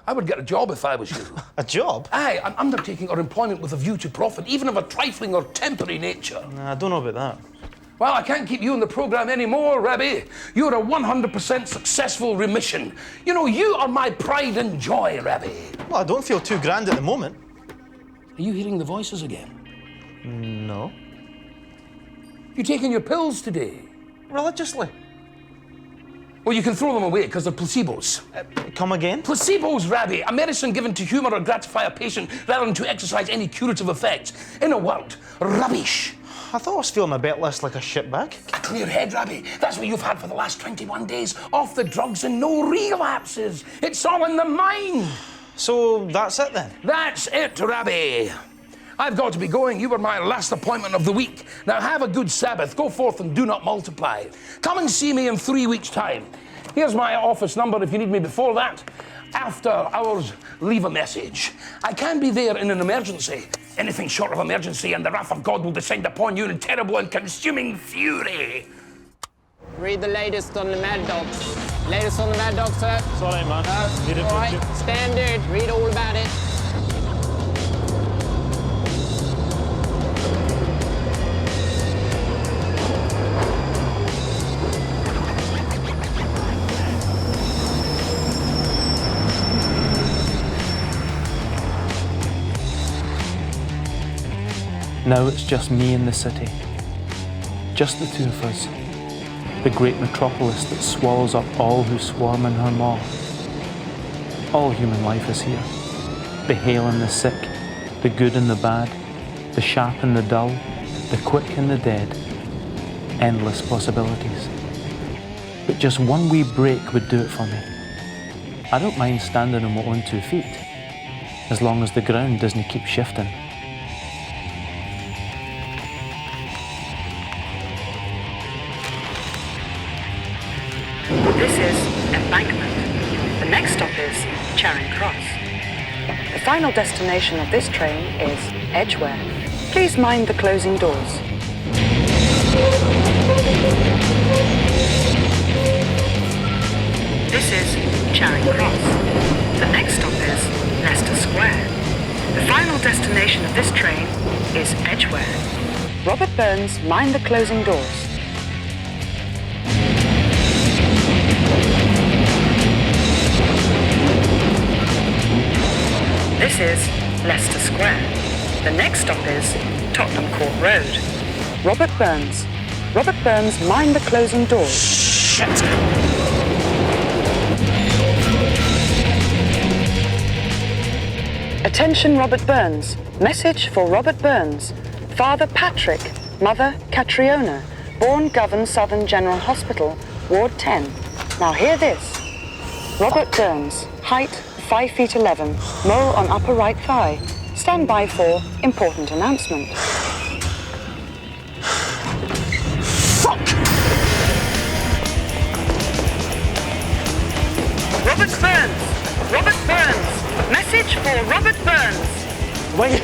I would get a job if I was you. A job? Aye, an undertaking or employment with a view to profit, even of a trifling or temporary nature. Nah, I don't know about that. Well, I can't keep you in the programme anymore, Rabbie. You're a 100% successful remission. You know, you are my pride and joy, Rabbie. Well, I don't feel too grand at the moment. Are you hearing the voices again? No. You taking your pills today? Religiously. Well, you can throw them away because they're placebos. Come again? Placebos, Rabbie, a medicine given to humour or gratify a patient rather than to exercise any curative effects. In a word, rubbish. I thought I was feeling a bit less like a shitbag. A clear head, Rabbie. That's what you've had for the last 21 days. Off the drugs and no relapses. It's all in the mind. So that's it then? That's it, Rabbie. I've got to be going. You were my last appointment of the week. Now have a good Sabbath. Go forth and do not multiply. Come and see me in 3 weeks' time. Here's my office number if you need me before that. After hours, leave a message. I can be there in an emergency. Anything short of emergency and the wrath of God will descend upon you in terrible and consuming fury. Read the latest on the Mad Dogs. Latest on the Mad Dogs, sir? It's all right, man. All right, standard. Read all about it. Now it's just me in the city. Just the two of us. The great metropolis that swallows up all who swarm in her maw. All human life is here. The hale and the sick, the good and the bad, the sharp and the dull, the quick and the dead. Endless possibilities. But just one wee break would do it for me. I don't mind standing on my own 2 feet, as long as the ground doesn't keep shifting. This is Embankment. The next stop is Charing Cross. The final destination of this train is Edgware. Please mind the closing doors. This is Charing Cross. The next stop is Leicester Square. The final destination of this train is Edgware. Robert Burns, mind the closing doors. This is Leicester Square. The next stop is Tottenham Court Road. Robert Burns. Robert Burns, mind the closing doors. Shit! Attention, Robert Burns. Message for Robert Burns. Father Patrick, Mother Catriona, born Govan Southern General Hospital, Ward 10. Now hear this. Robert Burns, height 5 feet 11, mole on upper right thigh. Stand by for important announcement. Fuck! Robert Burns! Robert Burns! Message for Robert Burns! Wait!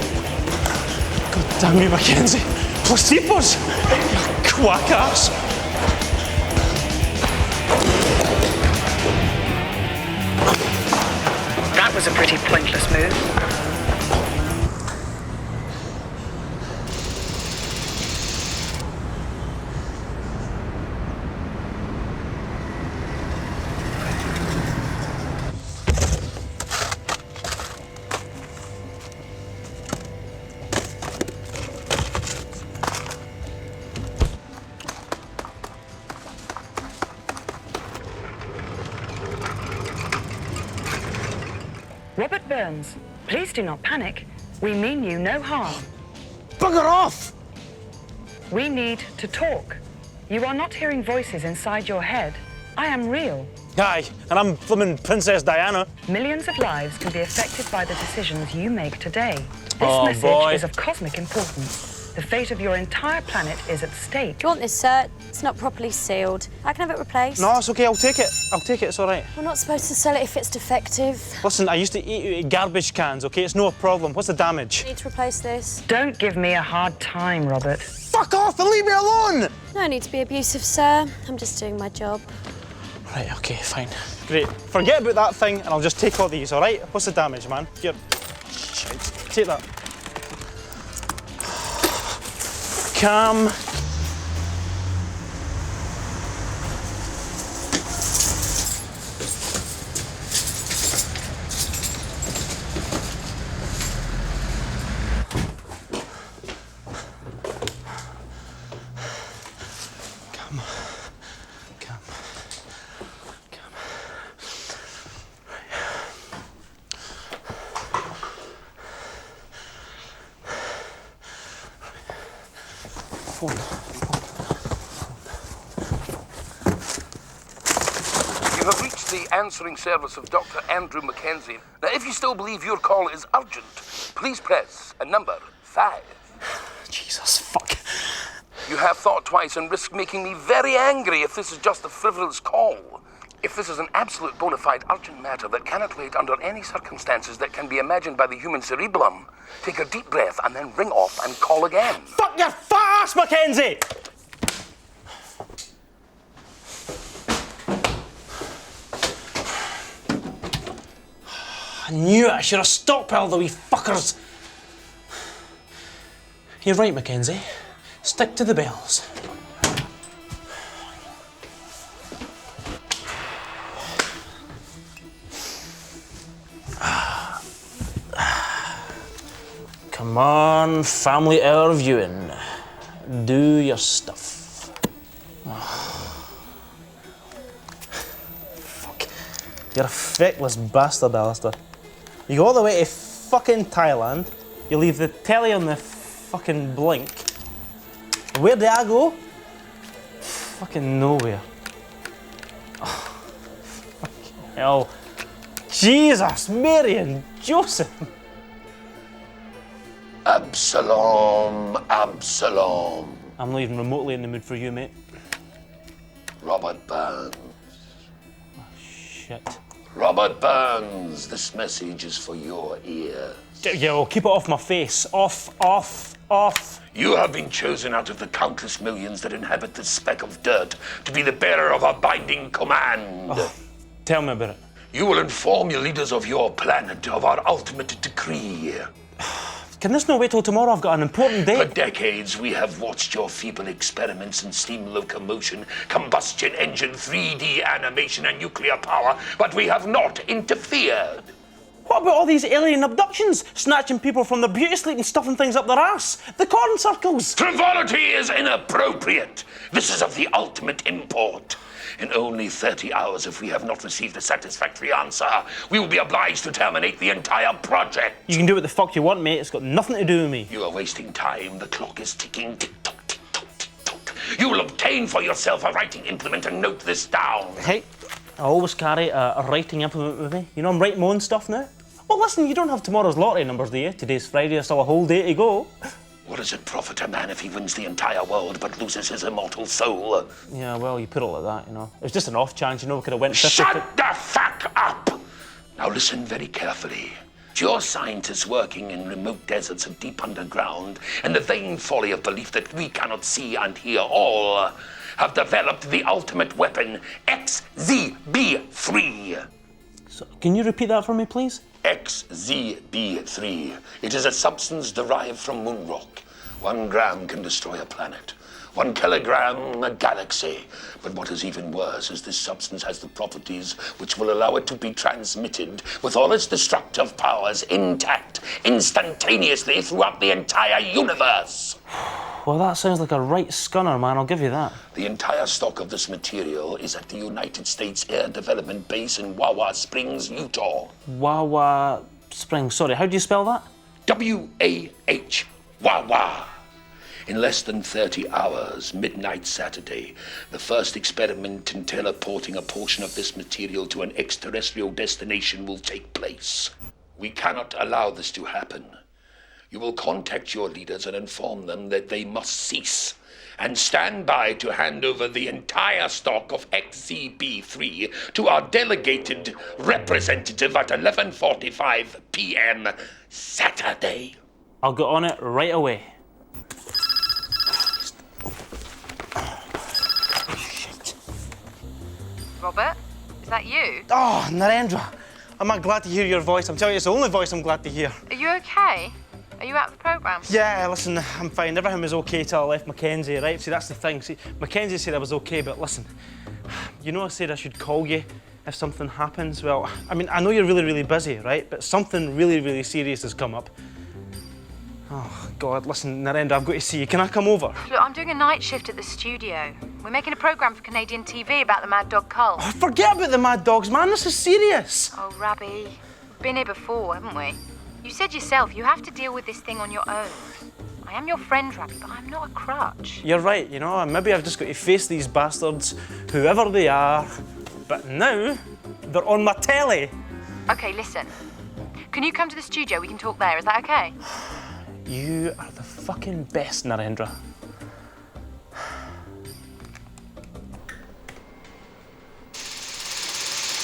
God damn you, Mackenzie! Placebos! You quack ass! That was a pretty pointless move. Robert Burns, please do not panic. We mean you no harm. Bugger off! We need to talk. You are not hearing voices inside your head. I am real. Aye, and I'm flimming Princess Diana. Millions of lives can be affected by the decisions you make today. This Oh, message boy. is of cosmic importance. The fate of your entire planet is at stake. Do you want this, sir? It's not properly sealed. I can have it replaced. No, it's okay, I'll take it. It's all right. We're not supposed to sell it if it's defective. Listen, I used to eat out of garbage cans, okay? It's no problem. What's the damage? I need to replace this. Don't give me a hard time, Robert. Fuck off and leave me alone! No need to be abusive, sir. I'm just doing my job. Right, okay, fine. Great. Forget about that thing and I'll just take all these, all right? What's the damage, man? Here. Shite. Take that. Calm. You have reached the answering service of Dr. Andrew Mackenzie. Now, if you still believe your call is urgent, please press number 5. Jesus, fuck. You have thought twice and risk making me very angry if this is just a frivolous call. If this is an absolute bona fide urgent matter that cannot wait under any circumstances that can be imagined by the human cerebellum, take a deep breath and then ring off and call again. Fuck your fat ass, Mackenzie! I knew it. I should have stockpiled the wee fuckers. You're right, Mackenzie. Stick to the bells. Come on, family hour viewing. Do your stuff. Fuck. You're a feckless bastard, Alistair. You go all the way to fucking Thailand, you leave the telly on the fucking blink. Where did I go? Fucking nowhere. Oh, fucking hell. Jesus, Mary and Joseph. Absalom, Absalom. I'm not even remotely in the mood for you, mate. Robert Burns. Oh, shit. Robert Burns, this message is for your ears. Yeah, well, keep it off my face. Off, off, off. You have been chosen out of the countless millions that inhabit this speck of dirt to be the bearer of a binding command. Oh, tell me about it. You will inform your leaders of your planet of our ultimate decree. Can this not wait till tomorrow? I've got an important For date. decades, we have watched your feeble experiments in steam locomotion, combustion engine, 3D animation, and nuclear power, but we have not interfered. What about all these alien abductions? Snatching people from their beauty sleep and stuffing things up their ass? The corn circles! Frivolity is inappropriate. This is of the ultimate import. In only 30 hours, if we have not received a satisfactory answer, we will be obliged to terminate the entire project. You can do what the fuck you want, mate. It's got nothing to do with me. You are wasting time. The clock is ticking. Tick-tock, tick-tock, tick-tock. You will obtain for yourself a writing implement and note this down. Hey, I always carry a writing implement with me. You know, I'm writing my own stuff now. Well, listen, you don't have tomorrow's lottery numbers, do you? Today's Friday, there's still a whole day to go. What does it profit a man if he wins the entire world but loses his immortal soul? Yeah, well, you put it like that, you know. It was just an off chance, you know, we could have went 50... Shut the fuck up! Now listen very carefully. Your scientists working in remote deserts of deep underground and the vain folly of belief that we cannot see and hear all have developed the ultimate weapon, XZB3. So, can you repeat that for me, please? XZB3. It is a substance derived from moon rock. 1 gram can destroy a planet. 1 kilogram, a galaxy. But what is even worse is this substance has the properties which will allow it to be transmitted with all its destructive powers intact, instantaneously throughout the entire universe. Well, that sounds like a right scunner, man. I'll give you that. The entire stock of this material is at the United States Air Development Base in Wawa Springs, Utah. Wawa Springs. Sorry, how do you spell that? W-A-H. Wawa. In less than 30 hours, midnight Saturday, the first experiment in teleporting a portion of this material to an extraterrestrial destination will take place. We cannot allow this to happen. You will contact your leaders and inform them that they must cease, and stand by to hand over the entire stock of XZB3 to our delegated representative at 11:45 p.m. Saturday. I'll get on it right away. Robert? that you? Oh, Narendra. I'm not glad to hear your voice. I'm telling you, it's the only voice I'm glad to hear. Are you okay? Are you out of the programme? Yeah, listen, I'm fine. Everything was okay till I left Mackenzie, right? See, that's the thing. See, Mackenzie said I was okay, but listen, you know I said I should call you if something happens? Well, I mean, I know you're really, really busy, right? But something really, really serious has come up. Oh, God, listen, Narendra, I've got to see you. Can I come over? Look, I'm doing a night shift at the studio. We're making a programme for Canadian TV about the mad dog cull. Oh, forget about the mad dogs, man. This is serious. Oh, Rabbie, we've been here before, haven't we? You said yourself you have to deal with this thing on your own. I am your friend, Rabbie, but I'm not a crutch. You're right, you know, maybe I've just got to face these bastards, whoever they are. But now, they're on my telly. OK, listen. Can you come to the studio? We can talk there. Is that OK? You are the fucking best, Narendra.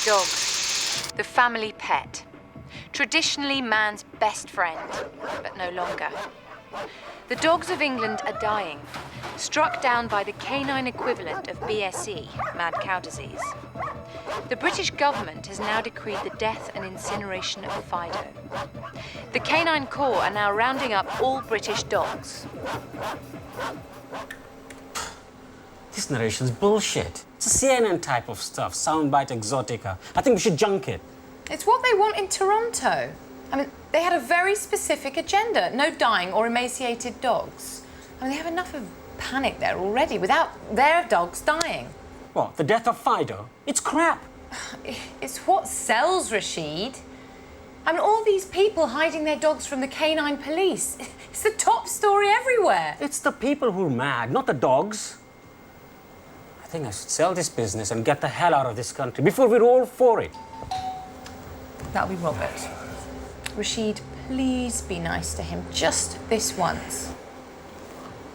Dogs. The family pet. Traditionally man's best friend, but no longer. The dogs of England are dying, struck down by the canine equivalent of BSE, mad cow disease. The British government has now decreed the death and incineration of Fido. The Canine Corps are now rounding up all British dogs. This narration's bullshit. It's a CNN type of stuff, soundbite exotica. I think we should junk it. It's what they want in Toronto. I mean, they had a very specific agenda. No dying or emaciated dogs. I mean, they have enough of panic there already without their dogs dying. What, the death of Fido? It's crap. It's what sells, Rashid. I mean, all these people hiding their dogs from the canine police. It's the top story everywhere. It's the people who are mad, not the dogs. I think I should sell this business and get the hell out of this country before we're all for it. That'll be Robert. Rashid, please be nice to him just this once.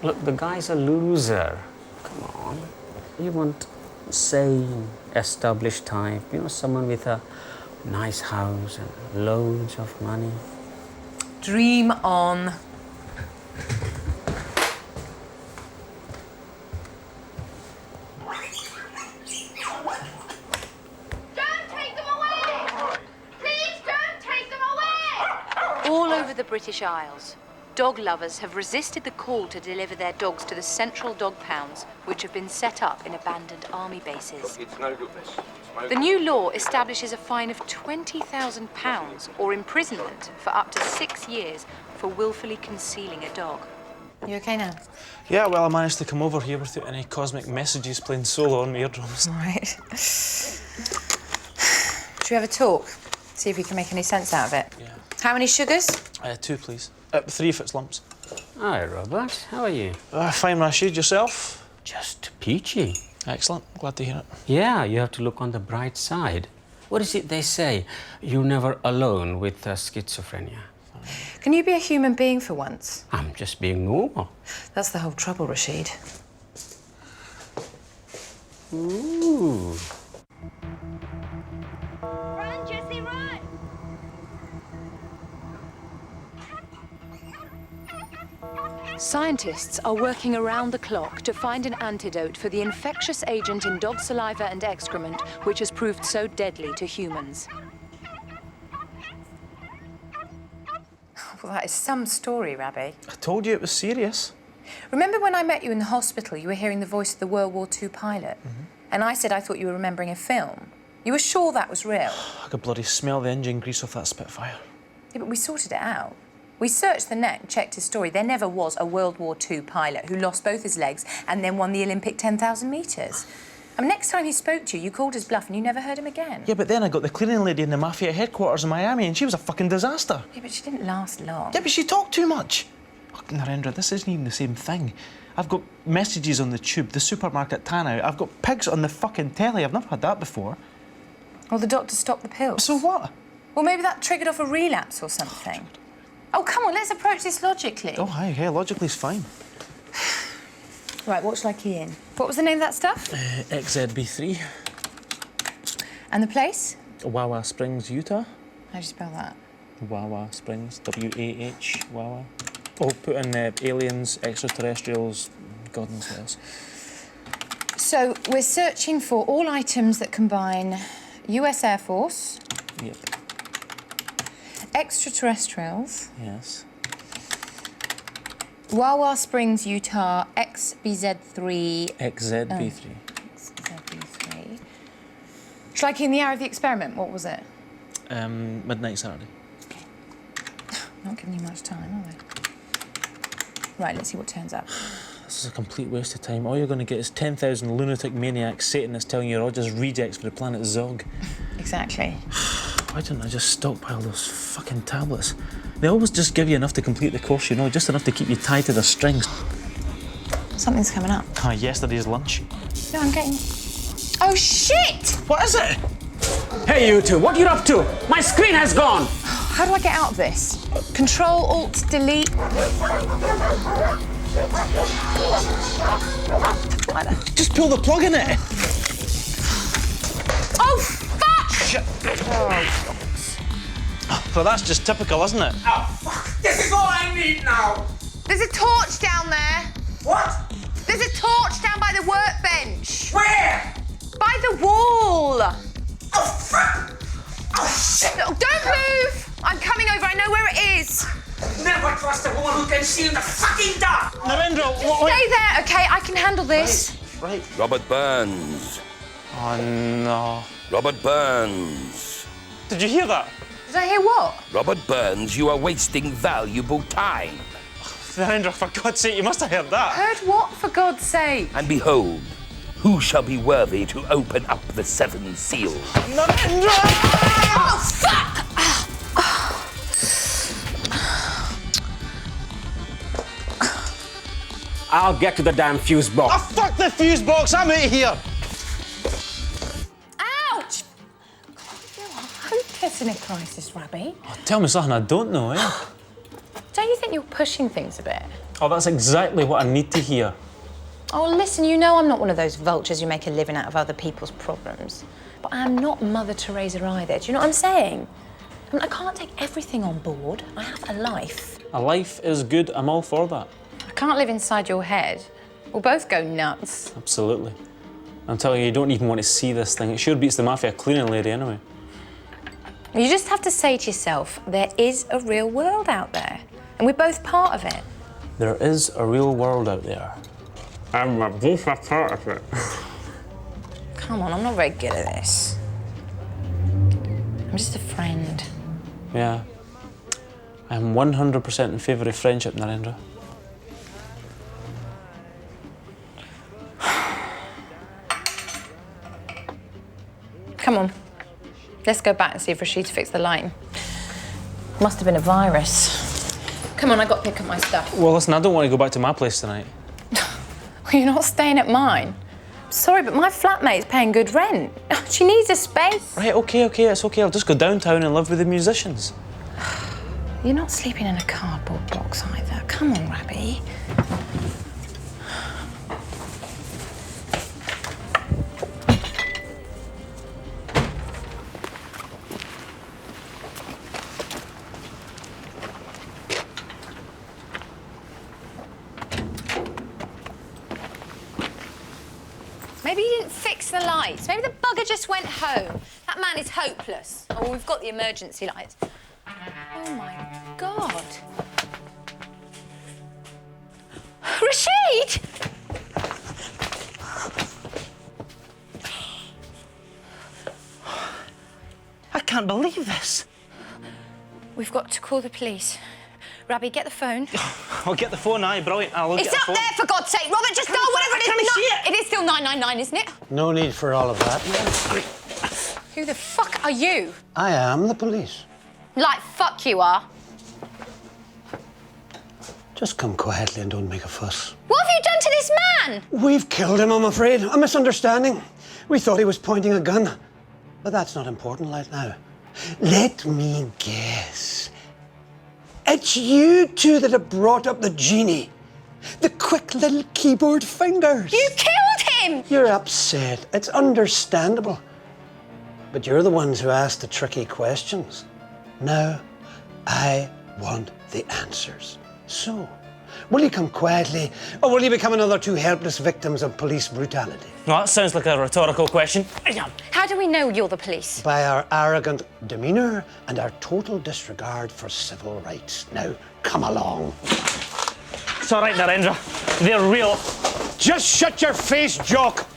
Look, the guy's a loser. Come on. You want sane, established type, you know, someone with a nice house and loads of money. Dream on. All over the British Isles, dog lovers have resisted the call to deliver their dogs to the central dog pounds, which have been set up in abandoned army bases. It's no good, miss. The new law establishes a fine of £20,000 or imprisonment for up to 6 years for willfully concealing a dog. You okay now? Yeah, well, I managed to come over here without any cosmic messages playing solo on my eardrums. Right. Should we have a talk? See if we can make any sense out of it. Yeah. How many sugars? 2, please. 3 if it's lumps. Hi, Robert. How are you? Fine, Rashid. Yourself? Just peachy. Excellent. Glad to hear it. Yeah, you have to look on the bright side. What is it they say? You're never alone with schizophrenia. Can you be a human being for once? I'm just being normal. That's the whole trouble, Rashid. Ooh. Run, Jessie, run! Scientists are working around the clock to find an antidote for the infectious agent in dog saliva and excrement, which has proved so deadly to humans. Well, that is some story, Rabbie. I told you it was serious. Remember when I met you in the hospital, you were hearing the voice of the World War II pilot? And I said I thought you were remembering a film. You were sure that was real? I could bloody smell the engine grease off that Spitfire. Yeah, but we sorted it out. We searched the net and checked his story. There never was a World War II pilot who lost both his legs and then won the Olympic 10,000 metres. I mean, next time he spoke to you, you called his bluff and you never heard him again. Yeah, but then I got the cleaning lady in the Mafia headquarters in Miami and she was a fucking disaster. Yeah, but she didn't last long. Yeah, but she talked too much. Look, Narendra, this isn't even the same thing. I've got messages on the tube, the supermarket tannout. I've got pigs on the fucking telly. I've never had that before. Well, the doctor stopped the pills. So what? Well, maybe that triggered off a relapse or something. Oh, come on, let's approach this logically. Oh, hi, hey, logically's fine. Right, what shall I key in? What was the name of that stuff? XZB3. And the place? Wawa Springs, Utah. How do you spell that? Wawa Springs, W-A-H, Wawa. Oh, put in aliens, extraterrestrials, God knows what else. So, we're searching for all items that combine US Air Force. Yep. Extraterrestrials. Yes. Wawa Springs, Utah, XBZ3. XZB3. XZB3. Striking in the hour of the experiment, what was it? Midnight Saturday. Not giving you much time, are they? Right, let's see what turns up. This is a complete waste of time. All you're going to get is 10,000 lunatic maniacs Satanists telling you you're all just rejects for the planet Zog. Exactly. Why didn't I just stockpile those fucking tablets? They always just give you enough to complete the course, you know, just enough to keep you tied to their strings. Something's coming up. Ah, yesterday's lunch. No, I'm getting... Oh, shit! What is it? Hey, you two, what are you up to? My screen has gone! How do I get out of this? Control, Alt, Delete. Just pull the plug in it. Oh, fuck! Well, that's just typical, isn't it? Oh, fuck! This is all I need now! There's a torch down there. What? There's a torch down by the workbench. Where? By the wall. Oh, fuck! Oh, shit! Look, don't move! I'm coming over, I know where it is. Never trust a woman who can see in the fucking dark! Narendra, Stay there, okay? I can handle this. Right. Robert Burns. Oh, no. Robert Burns. Did you hear that? Did I hear what? Robert Burns, you are wasting valuable time. Narendra, for God's sake, you must have heard that. Heard what, for God's sake? And behold, who shall be worthy to open up the seven seals? Narendra! Oh, fuck! I'll get to the damn fuse box. Oh, fuck the fuse box, I'm out of here. Ouch! You are hopeless in a crisis, Rabbie. Oh, tell me something I don't know, eh? Don't you think you're pushing things a bit? Oh, that's exactly what I need to hear. Oh, listen, you know I'm not one of those vultures who make a living out of other people's problems. But I am not Mother Teresa either. Do you know what I'm saying? I mean, I can't take everything on board. I have a life. A life is good, I'm all for that. I can't live inside your head. We'll both go nuts. Absolutely. I'm telling you, you don't even want to see this thing. It sure beats the mafia cleaning lady anyway. You just have to say to yourself, there is a real world out there. And we're both part of it. There is a real world out there. I'm a deeper part of it. Come on, I'm not very good at this. I'm just a friend. Yeah. I'm 100% in favour of friendship, Narendra. Come on. Let's go back and see if Rashid's fixed the lighting. Must have been a virus. Come on, I got to pick up my stuff. Well, listen, I don't want to go back to my place tonight. You're not staying at mine. Sorry, but my flatmate's paying good rent. She needs a space. Right, okay, it's okay. I'll just go downtown and live with the musicians. You're not sleeping in a cardboard box either. Come on, Rabbie. Maybe he didn't fix the lights. Maybe the bugger just went home. That man is hopeless. Oh, we've got the emergency lights. Oh, my God. Rashid! I can't believe this. We've got to call the police. Rabbie, get the phone. I'll get the phone, aye, brilliant. I'll It's get the up phone. there, for God's sake. Robert, just dial whatever it is. Can I see it? It is still 999, isn't it? No need for all of that. Who the fuck are you? I am the police. Like, fuck you are. Just come quietly and don't make a fuss. What have you done to this man? We've killed him, I'm afraid. A misunderstanding. We thought he was pointing a gun. But that's not important right now. Let me guess. It's you two that have brought up the genie. The quick little keyboard fingers. You killed him! You're upset. It's understandable. But you're the ones who asked the tricky questions. Now, I want the answers. So, Will you come quietly, or will you become another two helpless victims of police brutality? Well, that sounds like a rhetorical question. How do we know you're the police? By our arrogant demeanour and our total disregard for civil rights. Now, come along. It's all right, Narendra. They're real. Just shut your face, jock!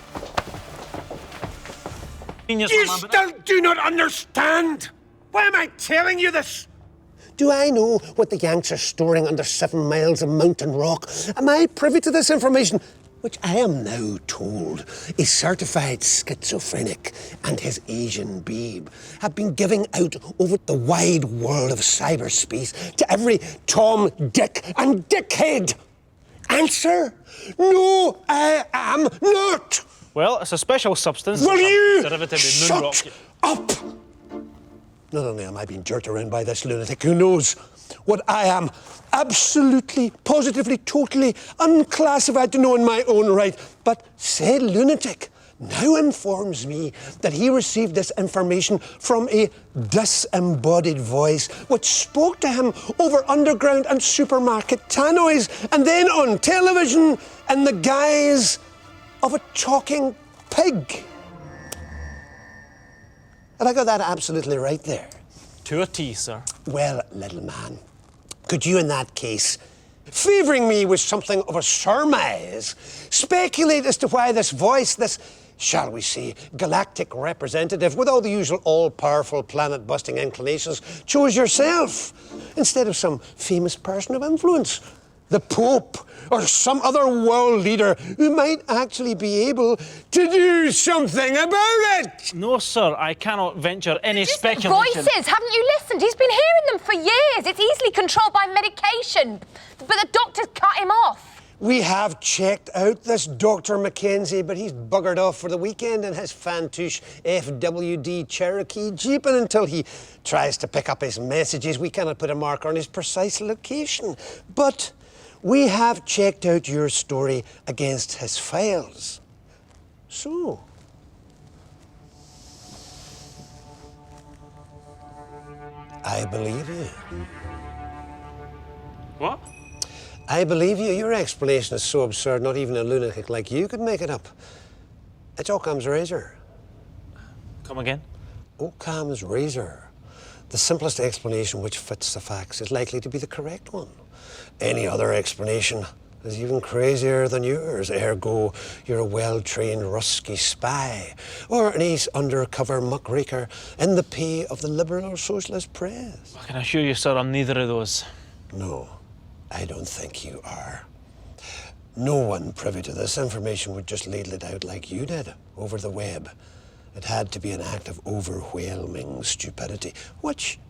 You still do not understand! Why am I telling you this? Do I know what the Yanks are storing under 7 miles of mountain rock? Am I privy to this information? Which I am now told a certified schizophrenic and his Asian babe have been giving out over the wide world of cyberspace to every Tom, Dick and Dickhead. Answer? No, I am not. Well, it's a special substance. Will you derivative of shut moon rock. up? Not only am I being jerked around by this lunatic who knows what I am absolutely, positively, totally unclassified to know in my own right, but said lunatic now informs me that he received this information from a disembodied voice which spoke to him over underground and supermarket tannoys and then on television in the guise of a talking pig. Have I got that absolutely right there? To a T, sir. Well, little man, could you in that case, favouring me with something of a surmise, speculate as to why this voice, this, shall we say, galactic representative with all the usual all-powerful planet-busting inclinations, chose yourself instead of some famous person of influence? The Pope, or some other world leader who might actually be able to do something about it. No, sir, I cannot venture any speculation. Voices, haven't you listened? He's been hearing them for years. It's easily controlled by medication, but the doctor's cut him off. We have checked out this Dr. Mackenzie, but he's buggered off for the weekend in his Fantouche FWD Cherokee Jeep, and until he tries to pick up his messages, we cannot put a marker on his precise location. But we have checked out your story against his files. So, I believe you. What? I believe you. Your explanation is so absurd, not even a lunatic like you could make it up. It's Occam's razor. Come again? Occam's razor. The simplest explanation which fits the facts is likely to be the correct one. Any other explanation is even crazier than yours, ergo you're a well-trained Rusky spy or an ace undercover muckraker in the pay of the liberal or socialist press. I can assure you, sir, I'm neither of those. No, I don't think you are. No one privy to this information would just ladle it out like you did over the web. It had to be an act of overwhelming stupidity, which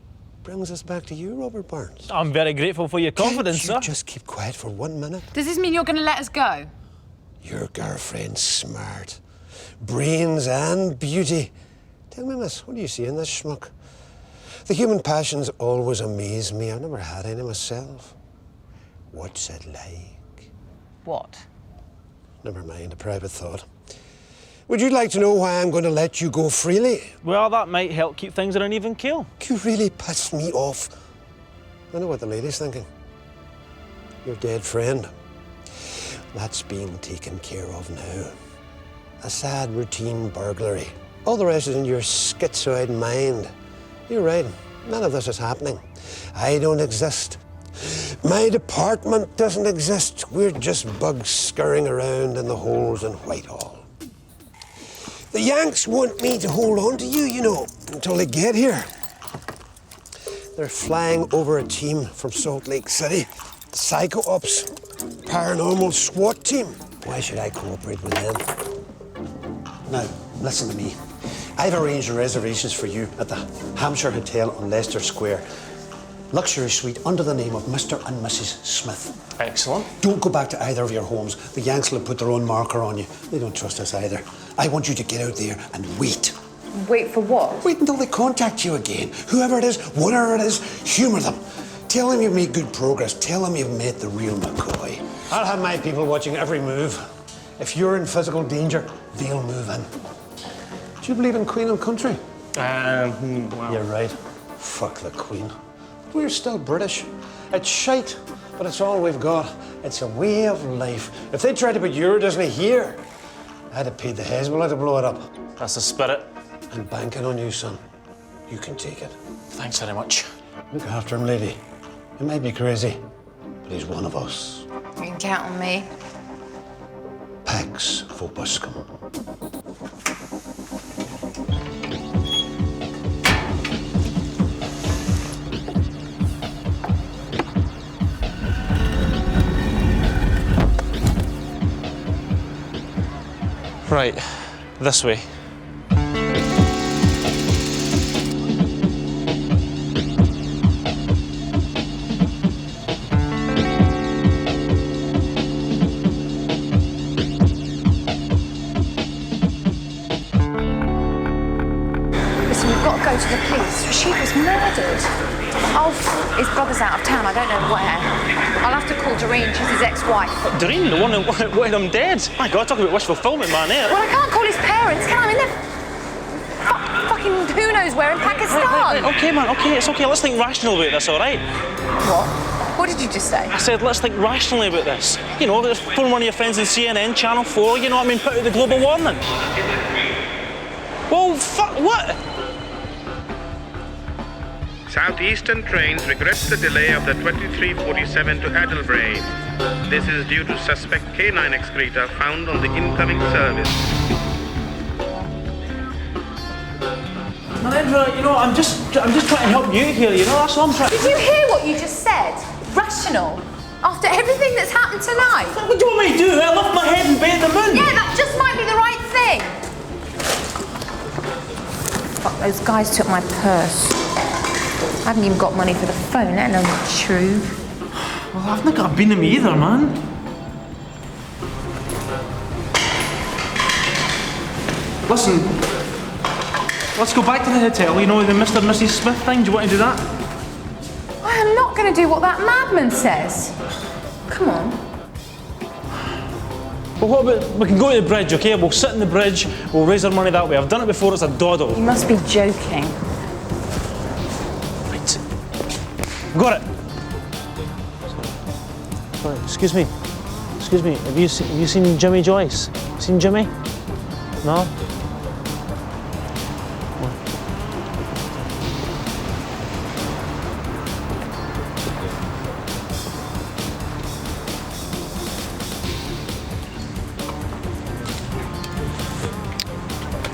brings us back to you, Robert Burns. I'm very grateful for your confidence, sir. Can't you just keep quiet for 1 minute? Does this mean you're going to let us go? Your girlfriend's smart. Brains and beauty. Tell me, miss, what do you see in this schmuck? The human passions always amaze me. I've never had any myself. What's it like? What? Never mind, a private thought. Would you like to know why I'm going to let you go freely? Well, that might help keep things at an even keel. You really pissed me off. I know what the lady's thinking. Your dead friend. That's being taken care of now. A sad routine burglary. All the rest is in your schizoid mind. You're right, none of this is happening. I don't exist. My department doesn't exist. We're just bugs scurrying around in the holes in Whitehall. The Yanks want me to hold on to you, you know, until they get here. They're flying over a team from Salt Lake City. Psycho Ops, paranormal SWAT team. Why should I cooperate with them? Now, listen to me. I've arranged reservations for you at the Hampshire Hotel on Leicester Square. Luxury suite under the name of Mr. and Mrs. Smith. Excellent. Don't go back to either of your homes. The Yanks will have put their own marker on you. They don't trust us either. I want you to get out there and wait. Wait for what? Wait until they contact you again. Whoever it is, whatever it is, humour them. Tell them you've made good progress. Tell them you've met the real McCoy. I'll have my people watching every move. If you're in physical danger, they'll move in. Do you believe in Queen and country? Well. You're right. Fuck the Queen. We're still British. It's shite, but it's all we've got. It's a way of life. If they tried to put your Disney here, I'd have paid the Hezbollah to blow it up. That's the spirit. I'm banking on you, son. You can take it. Thanks very much. Look after him, lady. He might be crazy, but he's one of us. You can count on me. Pax vobiscum. Right, this way. Listen, we've got to go to the police. Rashid was murdered. Oh, his brother's out of town. I don't know where. I'll have to call Doreen. She's his ex-wife. Doreen, the one that wanted him dead? My God, talk about wish fulfillment, man, eh? Well, I can't call his parents, can I? I mean, they're fucking who knows where in Pakistan. Right. Okay, man, okay, it's okay. Let's think rational about this, all right? What? What did you just say? I said, let's think rationally about this. You know, there's phone one of your friends in CNN, Channel 4, you know what I mean? Put out the global warning. Well, fuck, what? Southeastern Trains regrets the delay of the 2347 to Adelbrae. This is due to suspect canine excreta found on the incoming service. Narendra, you know, I'm just trying to help you here, you know, that's what I'm trying to do. Did you hear what you just said? Rational. After everything that's happened tonight. What do you want me to do? I lift my head and bathe the moon? Yeah, that just might be the right thing. Fuck, those guys took my purse. I haven't even got money for the phone, let alone the tube. Well, I've not got a bean in me either, man. Listen, let's go back to the hotel, you know, the Mr. and Mrs. Smith thing. Do you want to do that? I am not going to do what that madman says. Come on. Well, what about, we can go to the bridge, okay? We'll sit in the bridge, we'll raise our money that way. I've done it before, it's a doddle. You must be joking. Right. Got it. Sorry, excuse me. Excuse me, have you seen Jimmy Joyce? Seen Jimmy? No?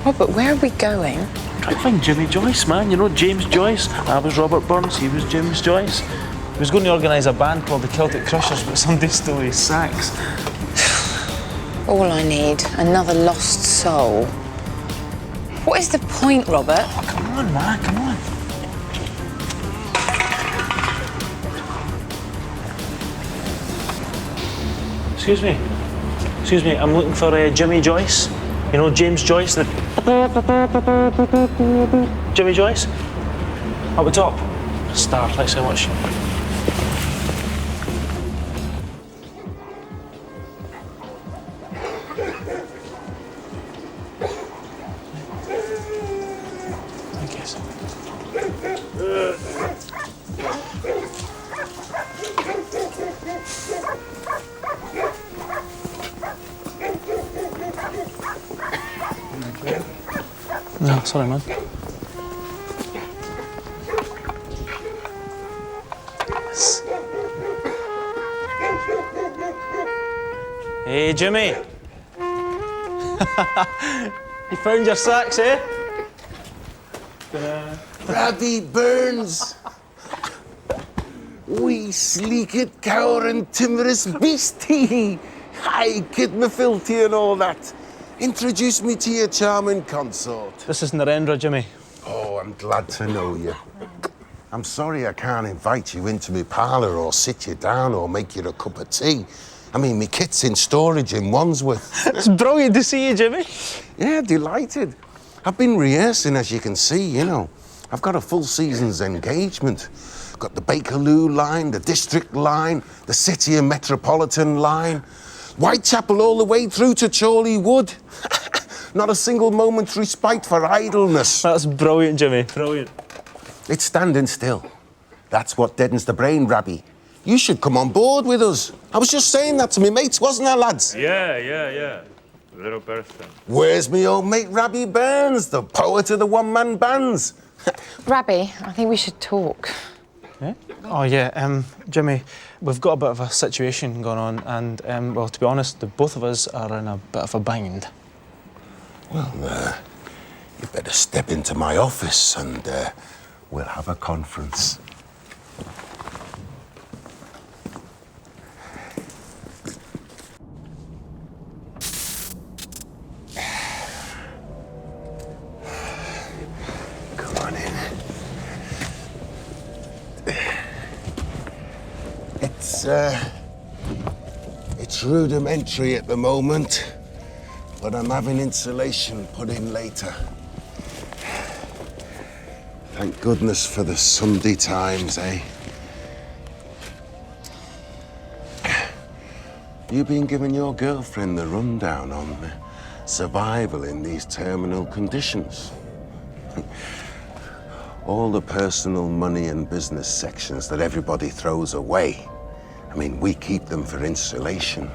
Robert, where are we going? Try to find Jimmy Joyce, man. You know James Joyce? I was Robert Burns, he was James Joyce. He was going to organise a band called the Celtic Crushers, but somebody stole his sax. All I need, another lost soul. What is the point, Robert? Oh, come on, man, come on. Excuse me, I'm looking for Jimmy Joyce. You know James Joyce, the... Jimmy Joyce? Up the top. Star, thanks so much. No, sorry, man. Yes. Hey, Jimmy. You found your sax, eh? Rabbie Burns. Wee sleeked, cowering, timorous beastie. Hi, kid me filthy and all that. Introduce me to your charming consort. This is Narendra, Jimmy. Oh, I'm glad to know you. I'm sorry I can't invite you into my parlour or sit you down or make you a cup of tea. I mean, my kit's in storage in Wandsworth. It's brilliant to see you, Jimmy. Yeah, delighted. I've been rehearsing, as you can see, you know. I've got a full season's engagement. Got the Bakerloo line, the District line, the City and Metropolitan line, Whitechapel all the way through to Chorley Wood. Not a single moment's respite for idleness. That's brilliant, Jimmy. Brilliant. It's standing still. That's what deadens the brain, Rabbie. You should come on board with us. I was just saying that to me mates, wasn't I, lads? Yeah. Little person. Where's me old mate Rabbie Burns, the poet of the one-man bands? Rabbie, I think we should talk. Yeah? Oh, yeah, Jimmy, we've got a bit of a situation going on and, well, to be honest, the both of us are in a bit of a bind. Well, you better step into my office and we'll have a conference. Come on in. It's rudimentary at the moment, but I'm having insulation put in later. Thank goodness for the Sunday Times, eh? You been giving your girlfriend the rundown on survival in these terminal conditions? All the personal money and business sections that everybody throws away. I mean, we keep them for insulation.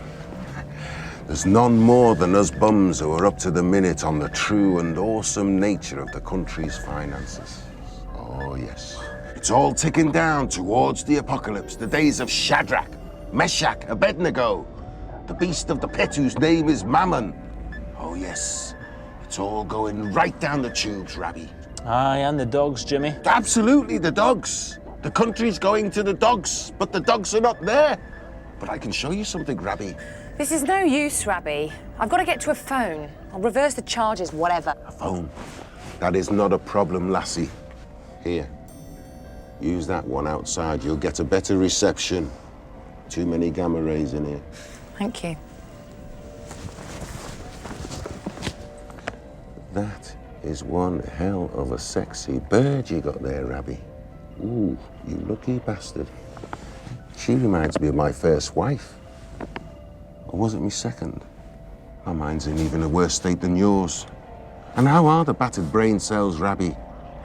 There's none more than us bums who are up to the minute on the true and awesome nature of the country's finances. Oh, yes. It's all ticking down towards the apocalypse, the days of Shadrach, Meshach, Abednego, the beast of the pit whose name is Mammon. Oh, yes. It's all going right down the tubes, Rabbie. Aye, and the dogs, Jimmy. Absolutely, the dogs. The country's going to the dogs, but the dogs are not there. But I can show you something, Rabbie. This is no use, Rabbie. I've got to get to a phone. I'll reverse the charges, whatever. A phone? That is not a problem, lassie. Here, use that one outside. You'll get a better reception. Too many gamma rays in here. Thank you. That is one hell of a sexy bird you got there, Rabbie. Ooh, you lucky bastard. She reminds me of my first wife. Or was it me second? My mind's in even a worse state than yours. And how are the battered brain cells, Rabbie?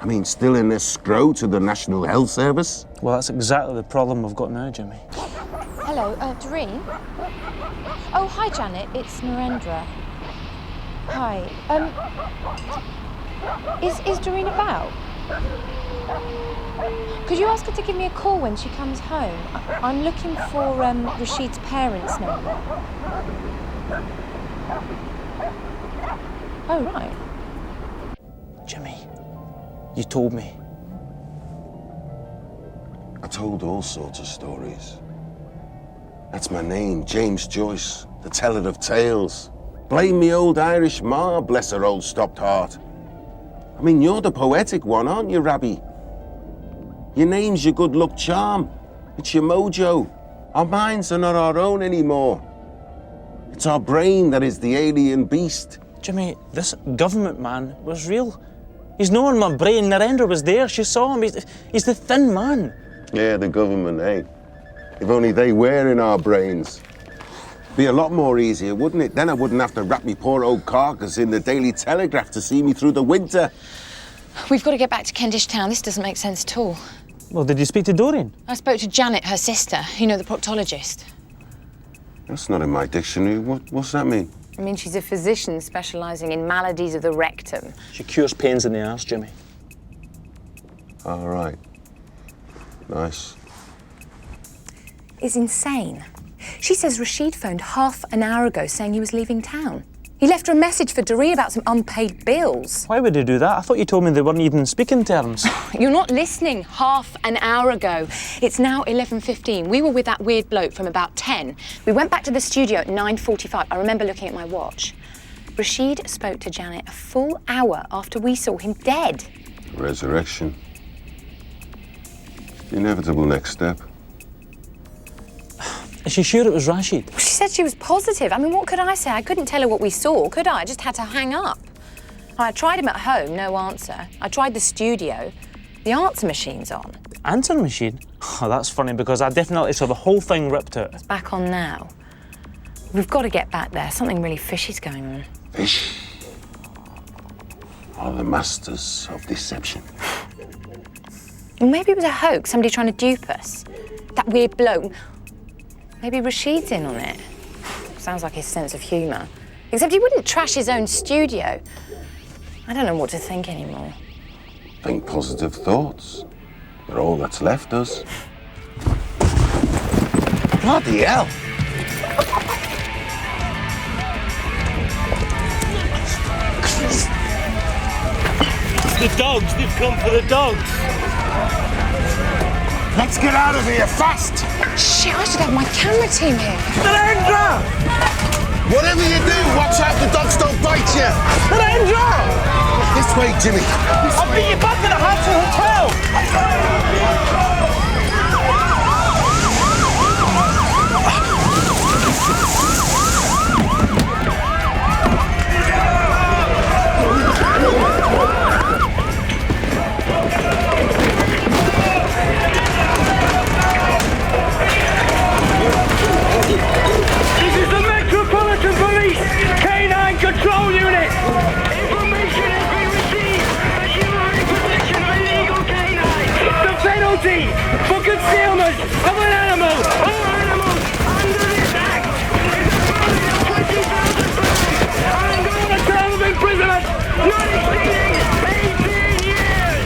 I mean, still in their scroll to the National Health Service? Well, that's exactly the problem we've got now, Jimmy. Hello, Doreen? Oh, hi, Janet. It's Narendra. Hi. Is Doreen about? Could you ask her to give me a call when she comes home? I'm looking for Rashid's parents' number. Oh, right. Jimmy, you told me. I told all sorts of stories. That's my name, James Joyce, the teller of tales. Blame me old Irish ma, bless her old stopped heart. I mean, you're the poetic one, aren't you, Rabbie? Your name's your good luck charm. It's your mojo. Our minds are not our own anymore. It's our brain that is the alien beast. Jimmy, this government man was real. He's not in my brain. Narendra was there. She saw him. He's the thin man. Yeah, the government, eh? If only they were in our brains. Be a lot more easier, wouldn't it? Then I wouldn't have to wrap me poor old carcass in the Daily Telegraph to see me through the winter. We've got to get back to Kentish Town. This doesn't make sense at all. Well, did you speak to Doreen? I spoke to Janet, her sister, you know, the proctologist. That's not in my dictionary. What's that mean? I mean, she's a physician specialising in maladies of the rectum. She cures pains in the arse, Jimmy. All right. Nice. It's insane. She says Rashid phoned half an hour ago saying he was leaving town. He left her a message for Doreen about some unpaid bills. Why would he do that? I thought you told me they weren't even in speaking terms. You're not listening. Half an hour ago. It's now 11:15. We were with that weird bloke from about 10. We went back to the studio at 9:45. I remember looking at my watch. Rashid spoke to Janet a full hour after we saw him dead. Resurrection. The inevitable next step. Is she sure it was Rashid? She said she was positive. I mean, what could I say? I couldn't tell her what we saw, could I? I just had to hang up. I tried him at home, no answer. I tried the studio. The answer machine's on. Answer machine? Oh, that's funny because I definitely saw the whole thing ripped out. It's back on now. We've got to get back there. Something really fishy's going on. Fish are the masters of deception. Well, maybe it was a hoax, somebody trying to dupe us. That weird bloke. Maybe Rashid's in on it. Sounds like his sense of humour. Except he wouldn't trash his own studio. I don't know what to think anymore. Think positive thoughts. They're all that's left us. Bloody hell! The dogs, they've come for the dogs. Let's get out of here fast! Shit, I should have my camera team here. Narendra! Whatever you do, watch out the dogs don't bite you! Narendra! This way, Jimmy. I'll meet you back at the Hampton Hotel! This is the Metropolitan Police Canine Control Unit. Information has been received that you are in possession of illegal canine. The penalty for concealment of an animal or animals under this act is a fine of £20,000 and a term of imprisonment not exceeding 18 years.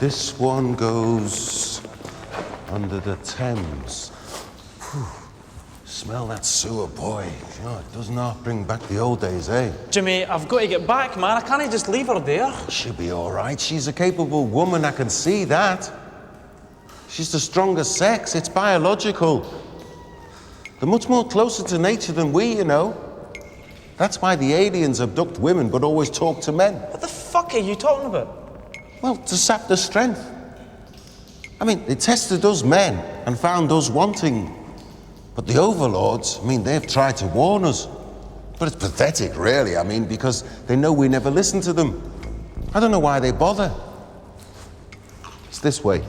This one goes under the Thames. Whew. Smell that sewer, boy. Oh, it does not bring back the old days, eh? Jimmy, I've got to get back, man. I can't just leave her there. She'll be all right. She's a capable woman, I can see that. She's the stronger sex, it's biological. They're much more closer to nature than we, you know. That's why the aliens abduct women but always talk to men. What the fuck are you talking about? Well, to sap their strength. I mean, they tested us men and found us wanting. But the overlords, I mean, they've tried to warn us. But it's pathetic, really, I mean, because they know we never listen to them. I don't know why they bother. It's this way.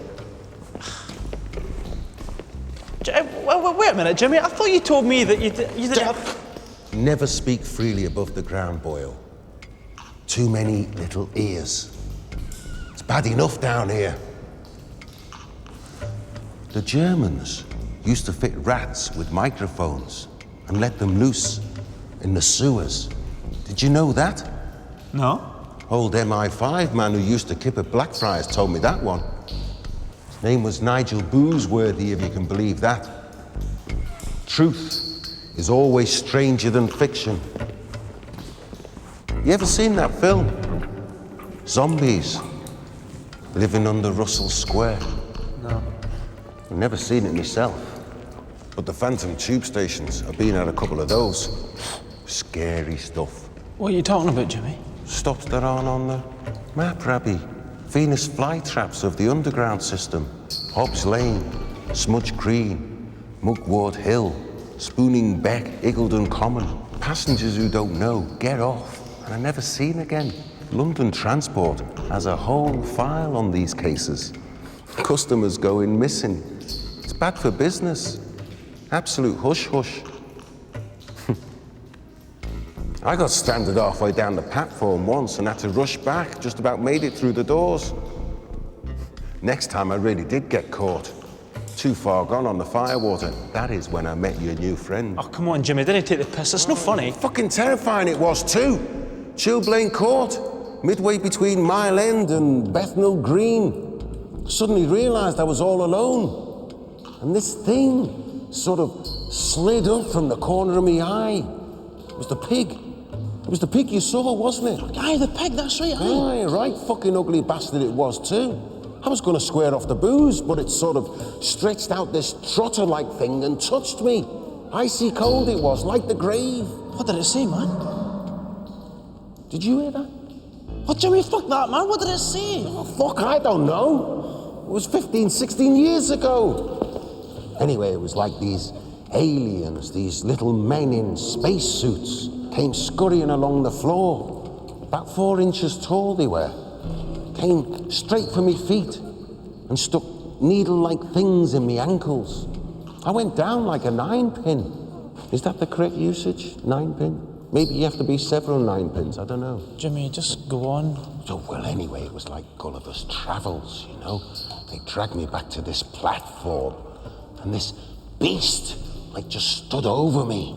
Wait a minute, Jimmy. I thought you told me that you didn't have... Never speak freely above the ground, Boyle. Too many little ears. It's bad enough down here. The Germans used to fit rats with microphones and let them loose in the sewers. Did you know that? No. Old MI5 man who used to kip at Blackfriars told me that one. His name was Nigel Boosworthy, if you can believe that. Truth is always stranger than fiction. You ever seen that film? Zombies living under Russell Square. No. I've never seen it myself. But the Phantom tube stations, I've been at a couple of those. Scary stuff. What are you talking about, Jimmy? Stops that aren't on the map, Rabbie. Venus flytraps of the underground system. Hobbs Lane, Smudge Green, Mugwort Hill, Spooning Beck, Iggledon Common. Passengers who don't know get off and are never seen again. London Transport has a whole file on these cases. Customers going missing. It's bad for business. Absolute hush-hush. I got stranded halfway down the platform once and had to rush back, just about made it through the doors. Next time I really did get caught. Too far gone on the firewater. That is when I met your new friend. Oh, come on, Jimmy, didn't take the piss. It's no funny. Fucking terrifying it was too. Chilblain Court, midway between Mile End and Bethnal Green. Suddenly realised I was all alone. And this thing sort of slid up from the corner of my eye. It was the pig. It was the pig you saw, wasn't it? Aye, the pig, that's right, aye. Aye, right fucking ugly bastard it was too. I was going to square off the booze, but it sort of stretched out this trotter-like thing and touched me. Icy cold it was, like the grave. What did it say, man? Did you hear that? Oh, Jimmy, fuck that, man. What did it say? Oh, fuck, I don't know. It was 15, 16 years ago. Anyway, it was like these aliens, these little men in spacesuits, came scurrying along the floor. About 4 inches tall they were. Came straight for me feet and stuck needle-like things in me ankles. I went down like a 9-pin. Is that the correct usage? 9-pin? Maybe you have to be several 9-pins, I don't know. Jimmy, just go on. So, well, anyway, it was like Gulliver's Travels, you know? They dragged me back to this platform, and this beast, like, just stood over me,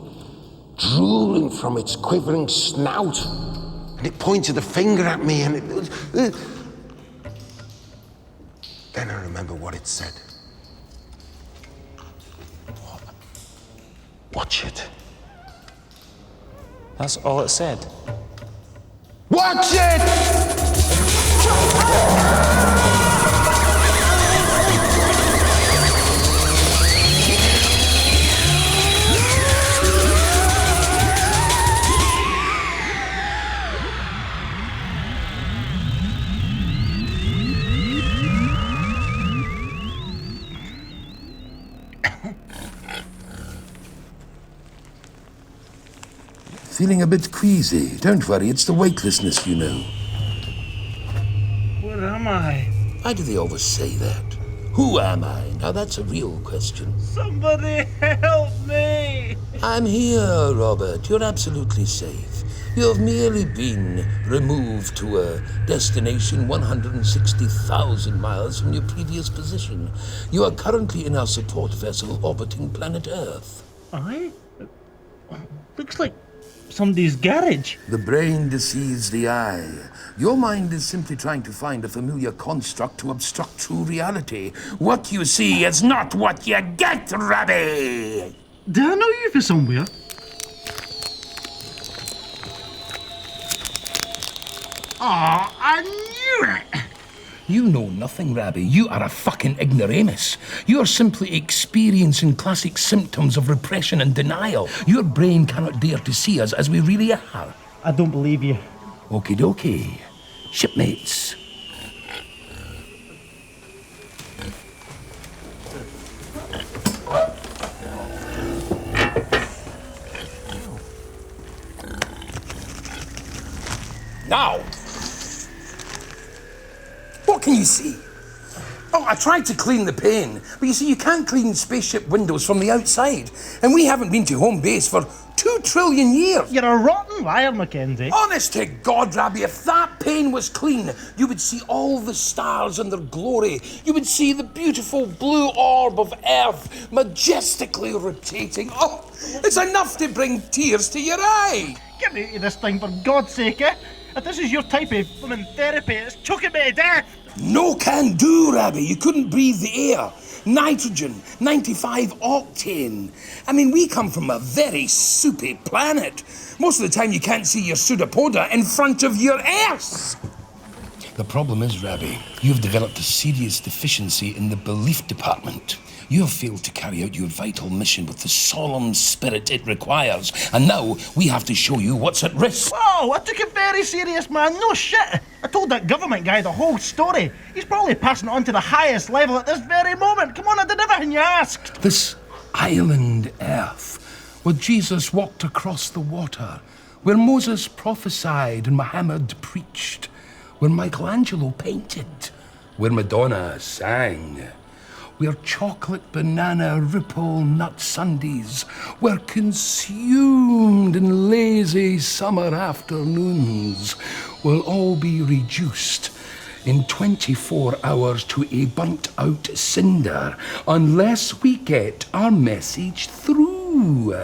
drooling from its quivering snout. And it pointed a finger at me, and it was... Then I remember what it said. Watch it. That's all it said. Watch it! Feeling a bit queasy? Don't worry, it's the weightlessness, you know. Where am I? Why do they always say that? Who am I? Now that's a real question. Somebody help me! I'm here, Robert. You're absolutely safe. You have merely been removed to a destination 160,000 miles from your previous position. You are currently in our support vessel orbiting planet Earth. Aye? Looks like somebody's garage. The brain deceives the eye. Your mind is simply trying to find a familiar construct to obstruct true reality. What you see is not what you get, Rabbie! Do I know you for somewhere? Oh, I knew it! You know nothing, Rabbie. You are a fucking ignoramus. You're simply experiencing classic symptoms of repression and denial. Your brain cannot dare to see us as we really are. I don't believe you. Okie dokie. Shipmates. Now, what can you see? Oh, I tried to clean the pane, but you see, you can't clean spaceship windows from the outside. And we haven't been to home base for 2 trillion years. You're a rotten liar, Mackenzie. Honest to God, Rabbie, if that pane was clean, you would see all the stars in their glory. You would see the beautiful blue orb of Earth majestically rotating. Oh, it's enough to bring tears to your eye. Get me out of this thing, for God's sake, eh? If this is your type of blooming therapy, it's choking me to death. No can do, Rabbie. You couldn't breathe the air. Nitrogen, 95 octane. I mean, we come from a very soupy planet. Most of the time you can't see your pseudopoda in front of your ass. The problem is, Rabbie, you've developed a serious deficiency in the belief department. You have failed to carry out your vital mission with the solemn spirit it requires, and now we have to show you what's at risk. Whoa, I took it very serious, man. No shit. I told that government guy the whole story. He's probably passing it on to the highest level at this very moment. Come on, I did everything you asked. This island Earth, where Jesus walked across the water, where Moses prophesied and Muhammad preached, where Michelangelo painted, where Madonna sang, where chocolate, banana, ripple, nut sundaes were consumed in lazy summer afternoons, will all be reduced in 24 hours to a burnt-out cinder unless we get our message through.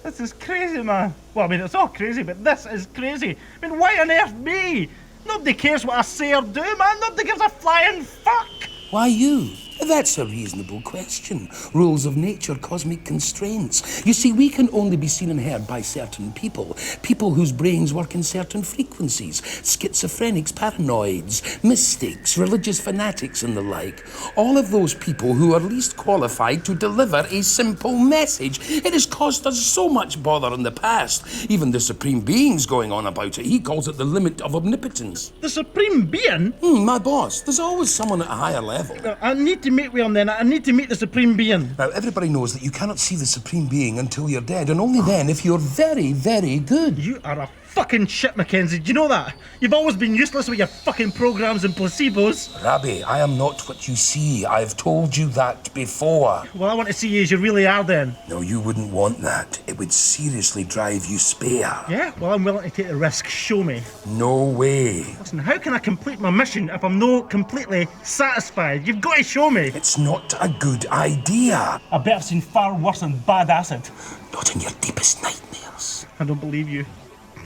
This is crazy, man. Well, I mean, it's all crazy, but this is crazy. I mean, why on earth me? Nobody cares what I say or do, man. Nobody gives a flying fuck. Why you? That's a reasonable question. Rules of nature, cosmic constraints. You see, we can only be seen and heard by certain people. People whose brains work in certain frequencies. Schizophrenics, paranoids, mystics, religious fanatics and the like. All of those people who are least qualified to deliver a simple message. It has caused us so much bother in the past. Even the Supreme Being's going on about it. He calls it the limit of omnipotence. The Supreme Being? My boss. There's always someone at a higher level. I need to meet with him then. I need to meet the Supreme Being. Now, everybody knows that you cannot see the Supreme Being until you're dead, and only then if you're very, very good. You are a fucking shit, Mackenzie. Do you know that? You've always been useless with your fucking programs and placebos. Rabbie, I am not what you see. I've told you that before. Well, I want to see you as you really are then. No, you wouldn't want that. It would seriously drive you spare. Yeah? Well, I'm willing to take the risk. Show me. No way. Listen, how can I complete my mission if I'm not completely satisfied? You've got to show me. It's not a good idea. I bet I've seen far worse than bad acid. Not in your deepest nightmares. I don't believe you.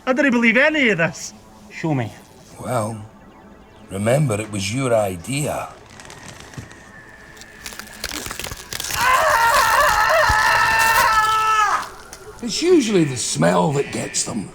I didn't believe any of this. Show me. Well, remember, it was your idea. It's usually the smell that gets them.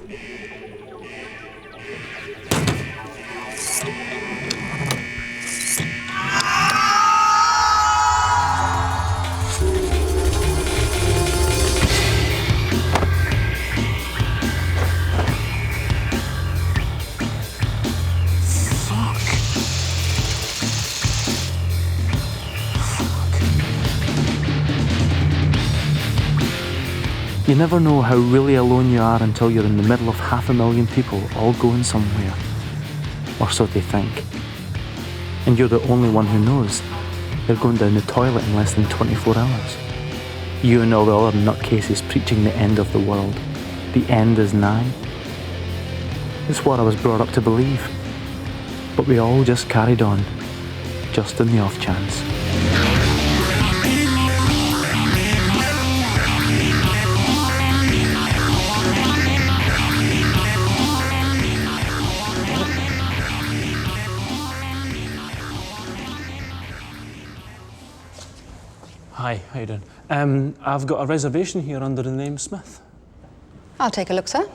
You never know how really alone you are until you're in the middle of 500,000 people all going somewhere. Or so they think. And you're the only one who knows. They're going down the toilet in less than 24 hours. You and all the other nutcases preaching the end of the world. The end is nigh. It's what I was brought up to believe. But we all just carried on. Just in the off chance. Hi, how you doing? I've got a reservation here under the name Smith. I'll take a look, sir.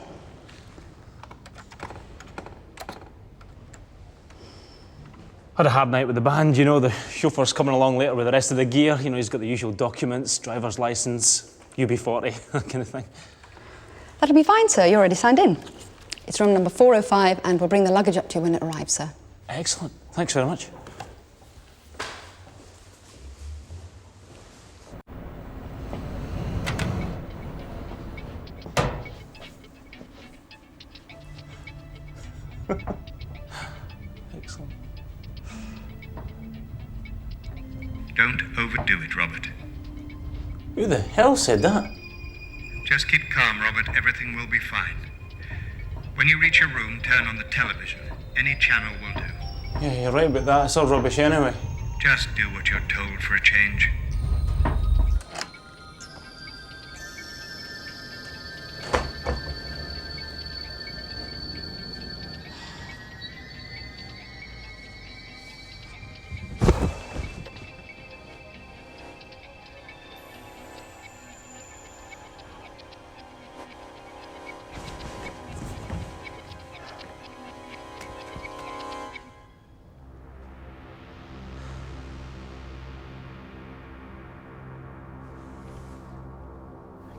Had a hard night with the band, you know, the chauffeur's coming along later with the rest of the gear. You know, he's got the usual documents, driver's licence, UB40, that kind of thing. That'll be fine, sir. You're already signed in. It's room number 405, and we'll bring the luggage up to you when it arrives, sir. Excellent. Thanks very much. Excellent. Don't overdo it, Robert. Who the hell said that? Just keep calm, Robert. Everything will be fine. When you reach your room, turn on the television. Any channel will do. Yeah, you're right about that. It's all rubbish anyway. Just do what you're told for a change.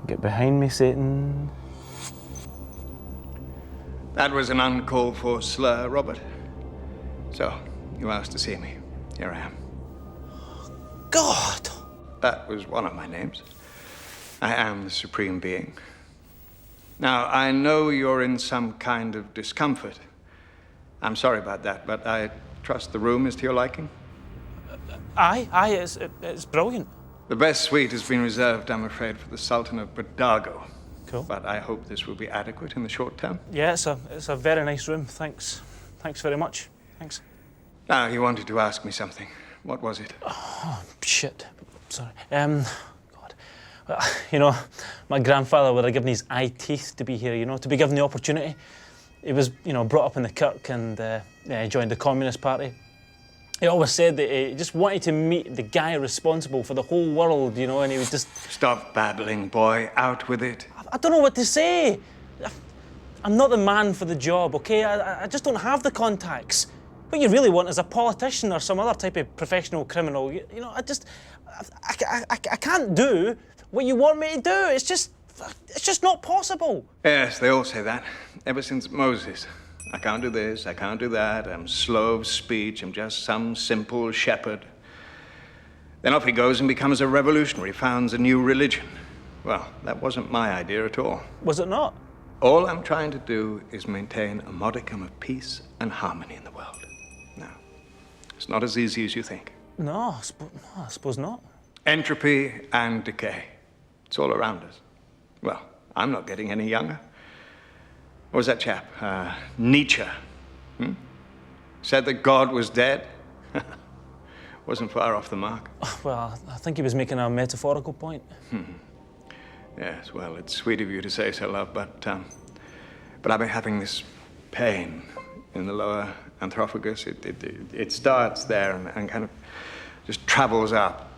Get behind me, Satan. That was an uncalled for slur, Robert. So, you asked to see me. Here I am. God! That was one of my names. I am the Supreme Being. Now, I know you're in some kind of discomfort. I'm sorry about that, but I trust the room is to your liking? Aye, it's brilliant. The best suite has been reserved, I'm afraid, for the Sultan of Badago. Cool. But I hope this will be adequate in the short term. Yeah, it's a very nice room. Thanks. Thanks very much. Thanks. Now, you wanted to ask me something. What was it? Oh, shit. Sorry. God. Well, you know, my grandfather would have given his eye teeth to be here, you know, to be given the opportunity. He was, you know, brought up in the Kirk and he joined the Communist Party. He always said that he just wanted to meet the guy responsible for the whole world, you know, and he would just... Stop babbling, boy. Out with it. I don't know what to say. I'm not the man for the job, OK? I just don't have the contacts. What you really want is a politician or some other type of professional criminal. You know, I can't do what you want me to do. It's just not possible. Yes, they all say that. Ever since Moses. I can't do this, I can't do that. I'm slow of speech. I'm just some simple shepherd. Then off he goes and becomes a revolutionary, founds a new religion. Well, that wasn't my idea at all. Was it not? All I'm trying to do is maintain a modicum of peace and harmony in the world. Now, it's not as easy as you think. No, I suppose not. Entropy and decay. It's all around us. Well, I'm not getting any younger. What was that chap? Nietzsche. Said that God was dead. Wasn't far off the mark. Well, I think he was making a metaphorical point. Yes, well, it's sweet of you to say so, love, but I've been having this pain in the lower anthropophagus. It starts there and kind of just travels up.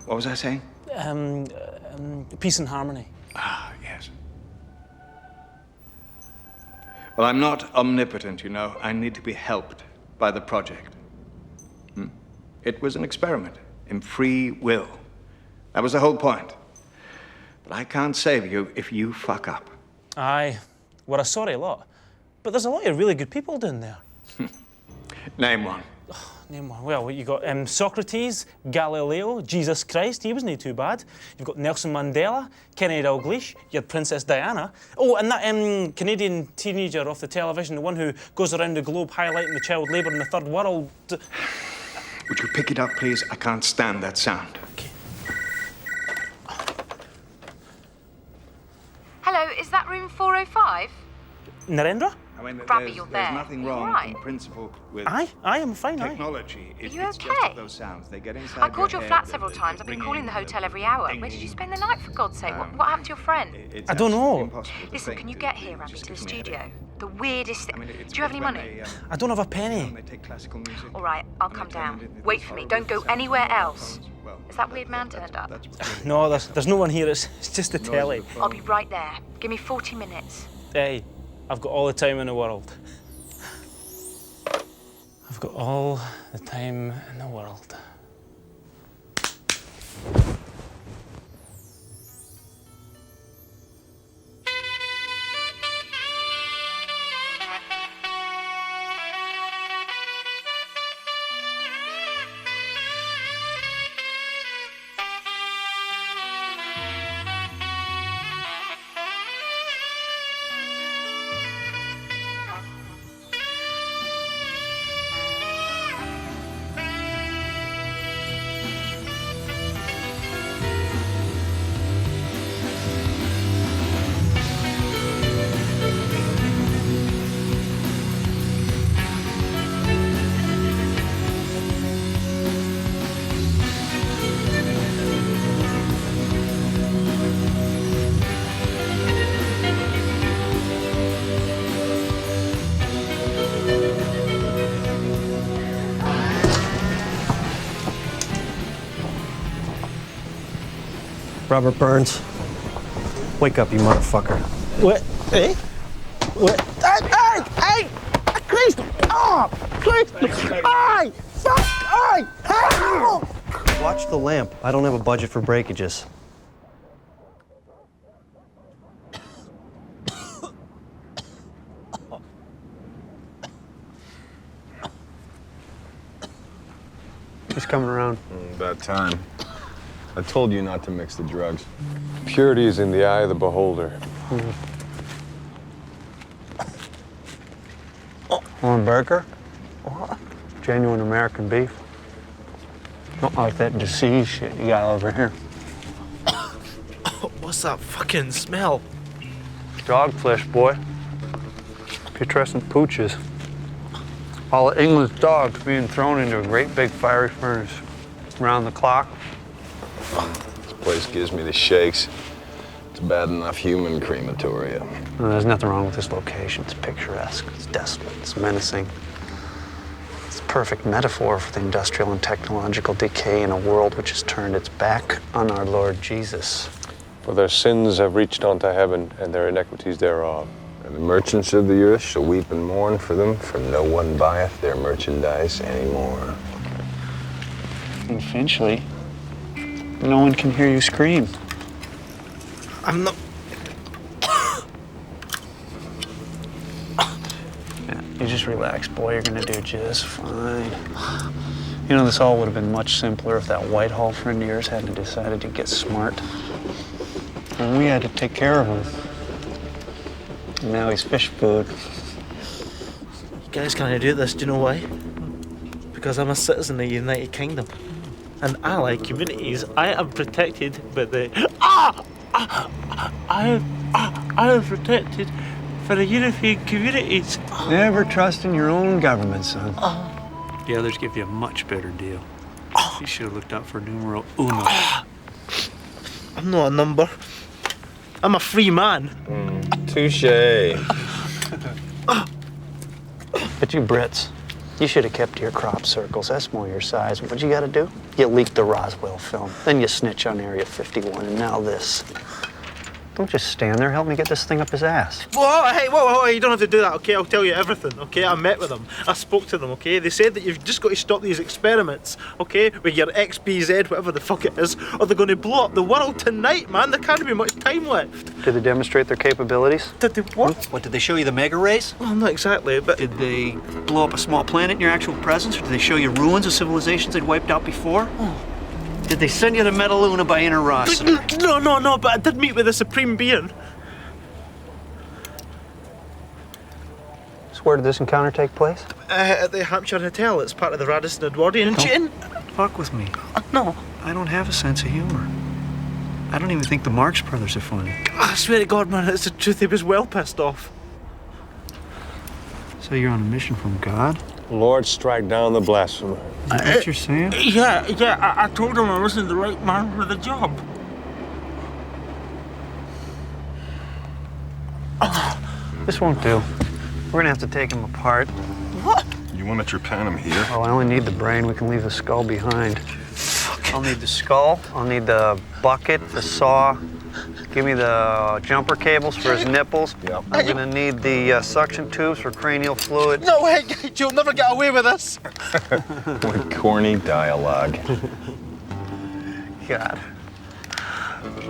What was I saying? Peace and harmony. Ah, yes. Well, I'm not omnipotent, you know. I need to be helped by the project. It was an experiment in free will. That was the whole point. But I can't save you if you fuck up. Aye, we're a sorry lot. But there's a lot of really good people down there. Name one. Name one. Well, you got Socrates, Galileo, Jesus Christ. He wasn't too bad. You've got Nelson Mandela, Kenny Dalglish, you had Princess Diana. Oh, and that Canadian teenager off the television, the one who goes around the globe highlighting the child labour in the third world. Would you pick it up, please? I can't stand that sound. Okay. Hello, is that room 405? Narendra? I mean, Rabbie, you're there's there. nothing Are you wrong right? in principle with I am fine, technology. Are you It's okay? just that those sounds. They get inside I called your head, flat the- several the times. I've been calling the ringing, hotel every hour. Where did you spend the night, for God's sake? What happened to your friend? It's I don't know. impossible to Listen, think can you that get you here, Rabbie, just to the give me a studio? bit- The weirdest thing. I mean, Do it's you have any when money? I don't have a penny. They take classical music. All right, I'll come down. Wait for me. Don't go anywhere else. Is that weird man turned up? No, there's no one here. It's just the telly. I'll be right there. Give me 40 minutes. Hey, I've got all the time in the world. I've got all the time in the world. Robert Burns. Wake up, you motherfucker. What? Eh? What? Hey! Christ! Oh! Christ! Hey! Fuck! Hey! Hey! Watch the lamp. I don't have a budget for breakages. He's coming around. About time. I told you not to mix the drugs. Purity is in the eye of the beholder. Want a burger? Genuine American beef. Don't like that disease shit you got over here. What's that fucking smell? Dog flesh, boy. Putrescent pooches. All of England's dogs being thrown into a great big fiery furnace. Round the clock. This place gives me the shakes. It's bad enough human crematorium. No, there's nothing wrong with this location. It's picturesque, it's desolate, it's menacing. It's a perfect metaphor for the industrial and technological decay in a world which has turned its back on our Lord Jesus. For their sins have reached unto heaven, and their iniquities thereof. And the merchants of the earth shall weep and mourn for them, for no one buyeth their merchandise anymore. And eventually, no one can hear you scream. I'm not... Yeah, you just relax, boy. You're gonna do just fine. You know, this all would have been much simpler if that Whitehall friend of yours hadn't decided to get smart. And we had to take care of him. And now he's fish food. You guys can't do this, do you know why? Because I'm a citizen of the United Kingdom. And I like communities. I am protected by the... I am protected for the European communities. Never trust in your own government, son. The others give you a much better deal. You should have looked out for numero uno. I'm not a number. I'm a free man. Touche. But you Brits, you should have kept to your crop circles. That's more your size. What you gotta do? You leak the Roswell film. Then you snitch on Area 51, and now this. Don't just stand there. Help me get this thing up his ass. Whoa, hey, whoa, you don't have to do that, okay? I'll tell you everything, okay? I met with them. I spoke to them, okay? They said that you've just got to stop these experiments, okay? With your XBZ, whatever the fuck it is, or they're going to blow up the world tonight, man. There can't be much time left. Did they demonstrate their capabilities? Did they what? What, did they show you the mega rays? Well, not exactly, but... Did they blow up a small planet in your actual presence, or did they show you ruins of civilizations they'd wiped out before? Oh. Did they send you to Metaluna by interrogation? No, but I did meet with a supreme being. So where did this encounter take place? At the Hampshire Hotel. It's part of the Radisson Edwardian. Don't fuck with me. No. I don't have a sense of humor. I don't even think the Marx Brothers are funny. I swear to God, man, it's the truth. He was well pissed off. So you're on a mission from God? Lord, strike down the blasphemer. Is that what you're saying? Yeah, I told him I wasn't the right man for the job. This won't do. We're gonna have to take him apart. What? You want to trepan him here? Oh, I only need the brain. We can leave the skull behind. I'll need the skull. I'll need the bucket, the saw. Give me the jumper cables for his nipples. Yep. I'm gonna need the suction tubes for cranial fluid. No way, you'll never get away with this. What corny dialogue. God,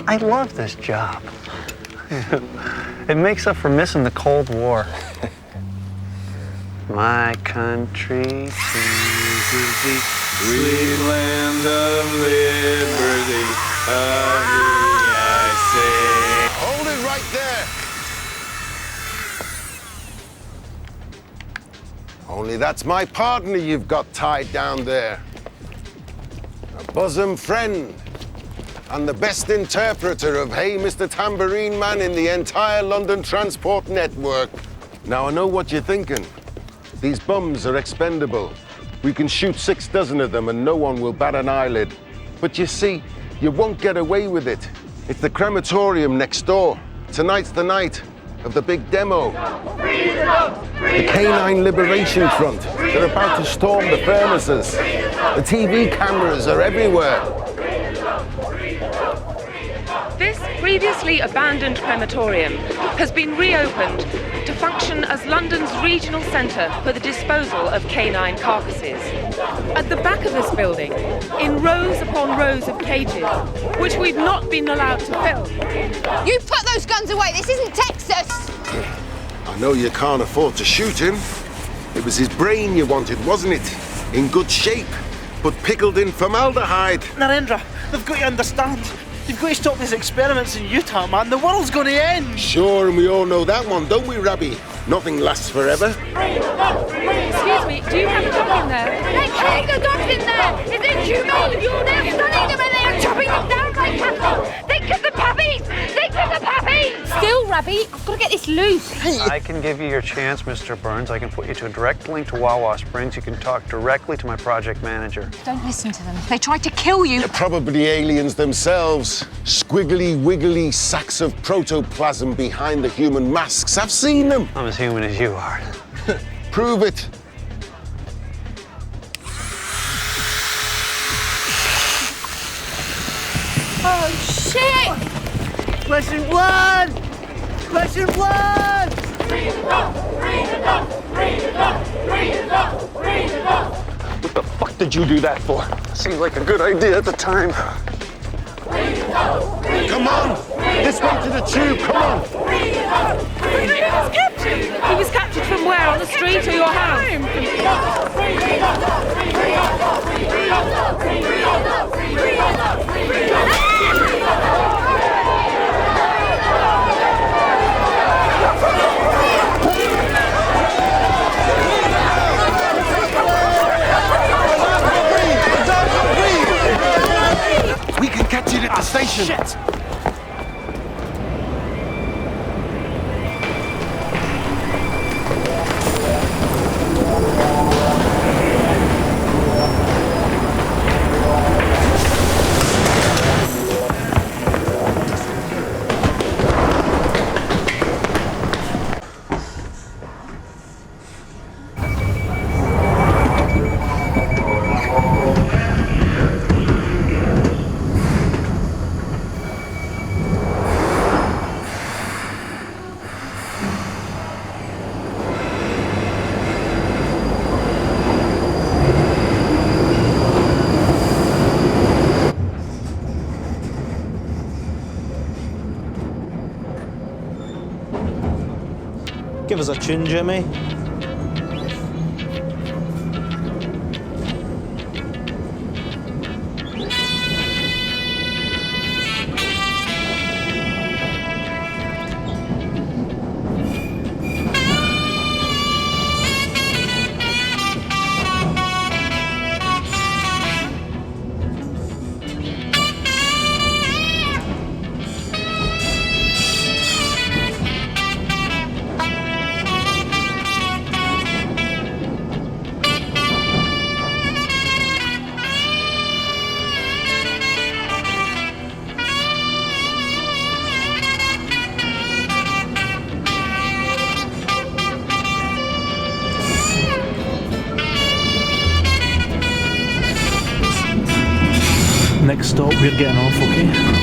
I love this job. It makes up for missing the Cold War. My country, sweet land of liberty, of thee I say. Hold it right there. Only that's my partner you've got tied down there. A bosom friend. And the best interpreter of Hey Mr. Tambourine Man in the entire London transport network. Now I know what you're thinking. These bums are expendable. We can shoot 6 dozen of them and no one will bat an eyelid. But you see, you won't get away with it. It's the crematorium next door. Tonight's the night of the big demo. The Canine Liberation Front. They're about to storm the furnaces. The TV cameras are everywhere. This previously abandoned crematorium has been reopened to function as London's regional centre for the disposal of canine carcasses. At the back of this building, in rows upon rows of cages, which we've not been allowed to fill. You put those guns away, this isn't Texas! I know you can't afford to shoot him. It was his brain you wanted, wasn't it? In good shape, but pickled in formaldehyde. Narendra, they've got to understand. You've got to stop these experiments in Utah, man. The world's going to end. Sure, and we all know that one, don't we, Rabbie? Nothing lasts forever. Excuse me, do you have a dog in there? They're killing the dogs in there! It's inhumane! They're stunning them and they're chopping them down like cattle! Think of the puppies! Think of the puppies! Still, Rabbie, I've got to get this loose. I can give you your chance, Mr. Burns. I can put you to a direct link to Wawa Springs. You can talk directly to my project manager. Don't listen to them. They tried to kill you. They're probably aliens themselves. Squiggly, wiggly sacks of protoplasm behind the human masks. I've seen them. I'm as human as you are. Prove it. Oh, shit! Flesh and blood! Flesh and blood! What the fuck did you do that for? Seemed like a good idea at the time. Come on! This way to the tube, come on! He was captured! He was captured from where? On the street or your house? Rashid at the station. Shit! Give us a tune, Jimmy. Next stop, we're getting off, okay?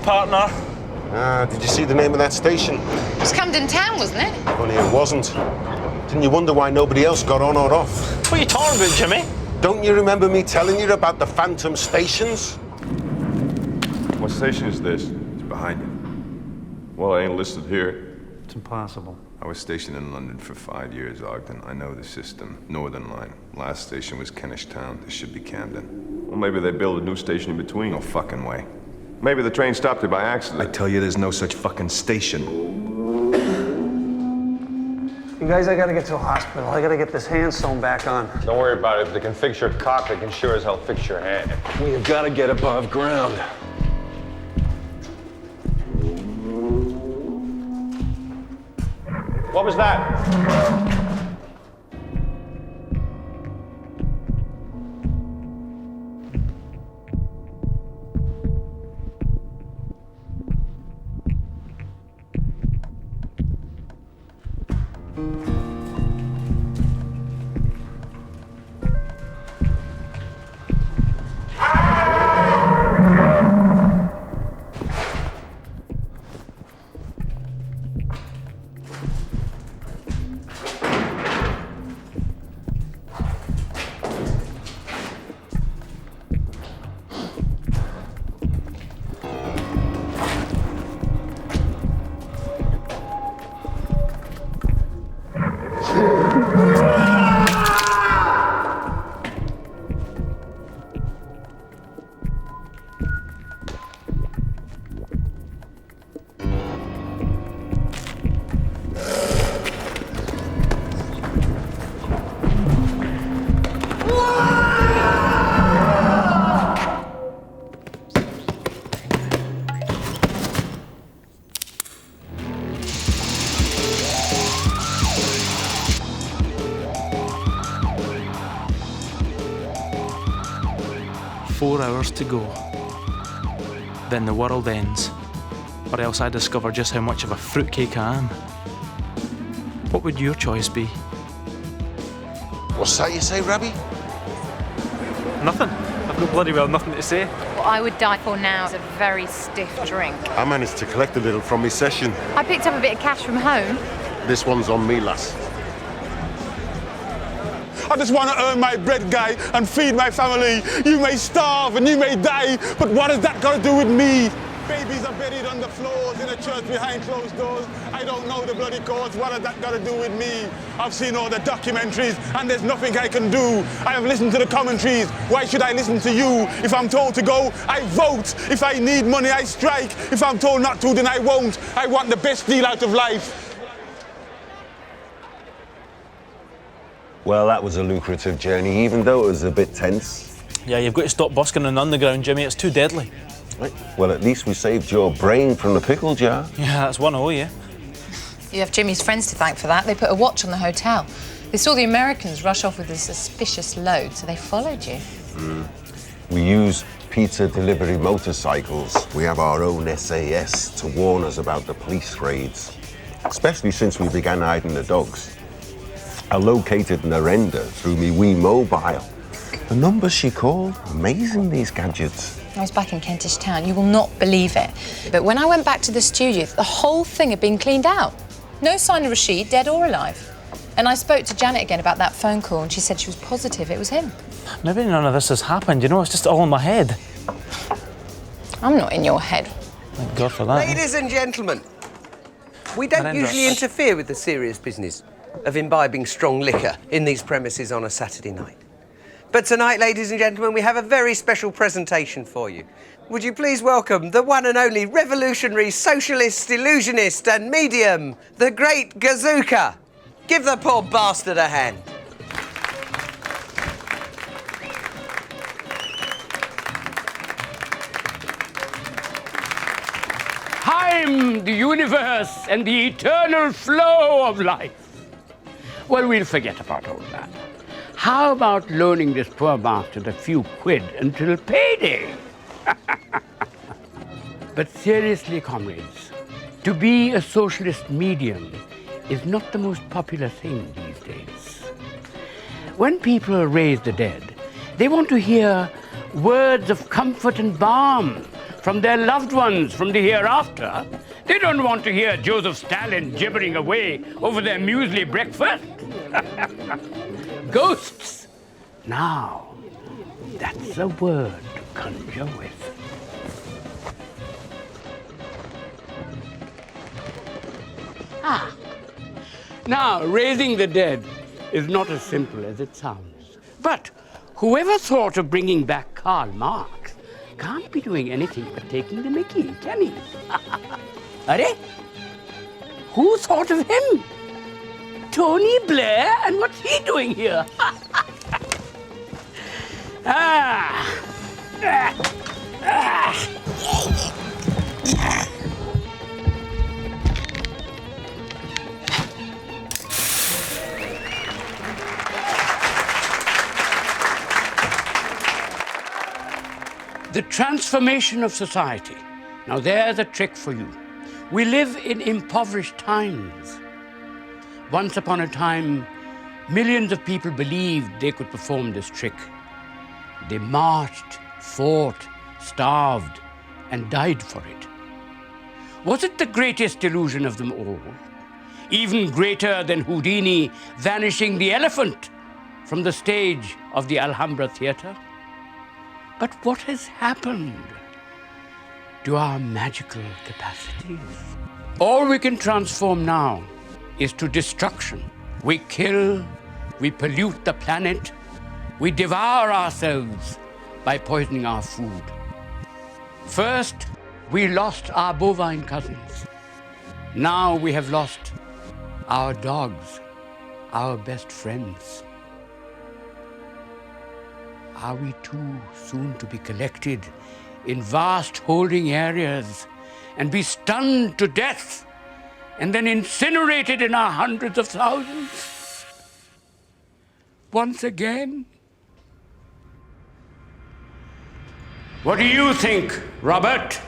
Partner. Did you see the name of that station? It was Camden Town, wasn't it? Only it wasn't. Didn't you wonder why nobody else got on or off? What are you talking about, Jimmy? Don't you remember me telling you about the phantom stations? What station is this? It's behind you. Well, it ain't listed here. It's impossible. I was stationed in London for 5 years, Ogden. I know the system. Northern Line. Last station was Kentish Town. This should be Camden. Well, maybe they build a new station in between. No fucking way. Maybe the train stopped it by accident. I tell you, there's no such fucking station. You guys, I gotta get to a hospital. I gotta get this hand sewn back on. Don't worry about it. If they can fix your cock, they can sure as hell fix your hand. We've gotta get above ground. What was that? To go. Then the world ends, or else I discover just how much of a fruitcake I am. What would your choice be? What's that you say, Rabbie? Nothing. I've got bloody well nothing to say. What I would die for now is a very stiff drink. I managed to collect a little from my session. I picked up a bit of cash from home. This one's on me, lass. I just want to earn my bread, guy, and feed my family. You may starve and you may die, but what has that got to do with me? Babies are buried on the floors in a church behind closed doors. I don't know the bloody cause. What has that got to do with me? I've seen all the documentaries and there's nothing I can do. I have listened to the commentaries. Why should I listen to you? If I'm told to go, I vote. If I need money, I strike. If I'm told not to, then I won't. I want the best deal out of life. Well, that was a lucrative journey, even though it was a bit tense. Yeah, you've got to stop busking on the underground, Jimmy. It's too deadly. Right. Well, at least we saved your brain from the pickle jar. Yeah, that's 1-0, yeah. You have Jimmy's friends to thank for that. They put a watch on the hotel. They saw the Americans rush off with a suspicious load, so they followed you. We use pizza delivery motorcycles. We have our own SAS to warn us about the police raids, especially since we began hiding the dogs. I located Narendra through me wee mobile. The numbers she called, amazing, these gadgets. I was back in Kentish Town. You will not believe it. But when I went back to the studio, the whole thing had been cleaned out. No sign of Rashid, dead or alive. And I spoke to Janet again about that phone call, and she said she was positive it was him. Maybe none of this has happened, you know, it's just all in my head. I'm not in your head. Thank God for that. Ladies and gentlemen, we don't Narendra. usually interfere with the serious business of imbibing strong liquor in these premises on a Saturday night. But tonight, ladies and gentlemen, we have a very special presentation for you. Would you please welcome the one and only revolutionary, socialist, illusionist and medium, the great Gazuka. Give the poor bastard a hand. Time, the universe, and the eternal flow of life. Well, we'll forget about all that. How about loaning this poor bastard a few quid until payday? But seriously, comrades, to be a socialist medium is not the most popular thing these days. When people raise the dead, they want to hear words of comfort and balm from their loved ones from the hereafter. They don't want to hear Joseph Stalin gibbering away over their muesli breakfast. Ghosts. Now, that's a word to conjure with. Now, raising the dead is not as simple as it sounds. But whoever thought of bringing back Karl Marx can't be doing anything but taking the mickey, can he? Are? Who thought of him? Tony Blair? And what's he doing here? The transformation of society. Now there's a trick for you. We live in impoverished times. Once upon a time, millions of people believed they could perform this trick. They marched, fought, starved, and died for it. Was it the greatest illusion of them all? Even greater than Houdini vanishing the elephant from the stage of the Alhambra Theatre? But what has happened to our magical capacities? All we can transform now is to destruction. We kill, we pollute the planet, we devour ourselves by poisoning our food. First, we lost our bovine cousins. Now we have lost our dogs, our best friends. Are we too soon to be collected in vast holding areas and be stunned to death and then incinerated in our hundreds of thousands? Once again? What do you think, Robert?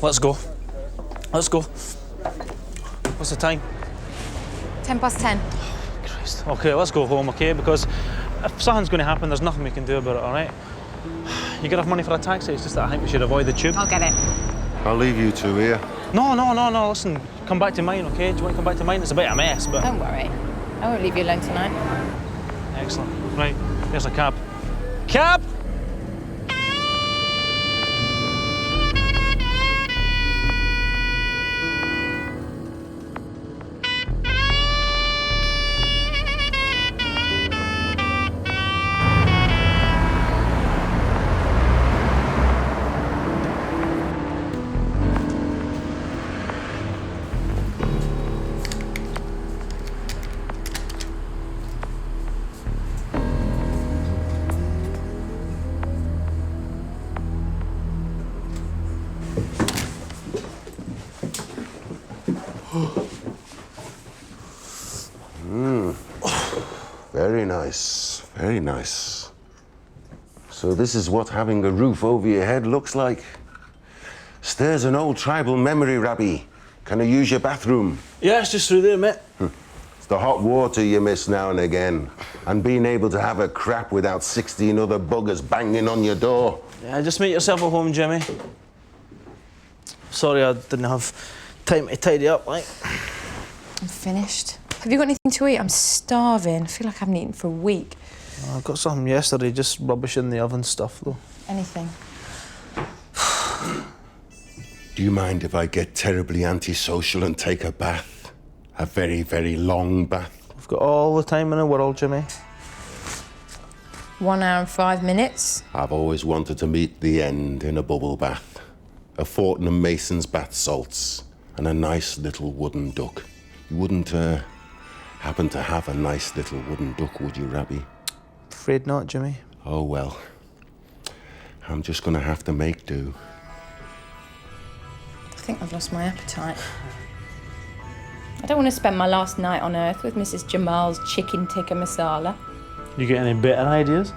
Let's go. Let's go. What's the time? 10:10. Christ. Okay, let's go home, okay? Because if something's going to happen, there's nothing we can do about it, all right? You got enough money for a taxi? It's just that I think we should avoid the tube. I'll get it. I'll leave you two here. No, listen. Come back to mine, OK? Do you want to come back to mine? It's a bit of a mess, but... Don't worry. I won't leave you alone tonight. Excellent. Right, here's a cab. Cab! Very nice, very nice. So this is what having a roof over your head looks like. Stirs an old tribal memory, Rabbie. Can I use your bathroom? Yeah, it's just through there, mate. It's the hot water you miss now and again. And being able to have a crap without 16 other buggers banging on your door. Yeah, just make yourself at home, Jimmy. Sorry I didn't have time to tidy up, like. I'm finished. Have you got anything to eat? I'm starving. I feel like I haven't eaten for a week. I got something yesterday, just rubbish in the oven stuff, though. Anything. Do you mind if I get terribly antisocial and take a bath? A very, very long bath? I've got all the time in the world, Jimmy. 1 hour and 5 minutes. I've always wanted to meet the end in a bubble bath. A Fortnum Mason's bath salts and a nice little wooden duck. You wouldn't happen to have a nice little wooden duck, would you, Rabbie? Afraid not, Jimmy. Oh, well. I'm just gonna have to make do. I think I've lost my appetite. I don't want to spend my last night on Earth with Mrs. Jamal's chicken tikka masala. You get any better ideas?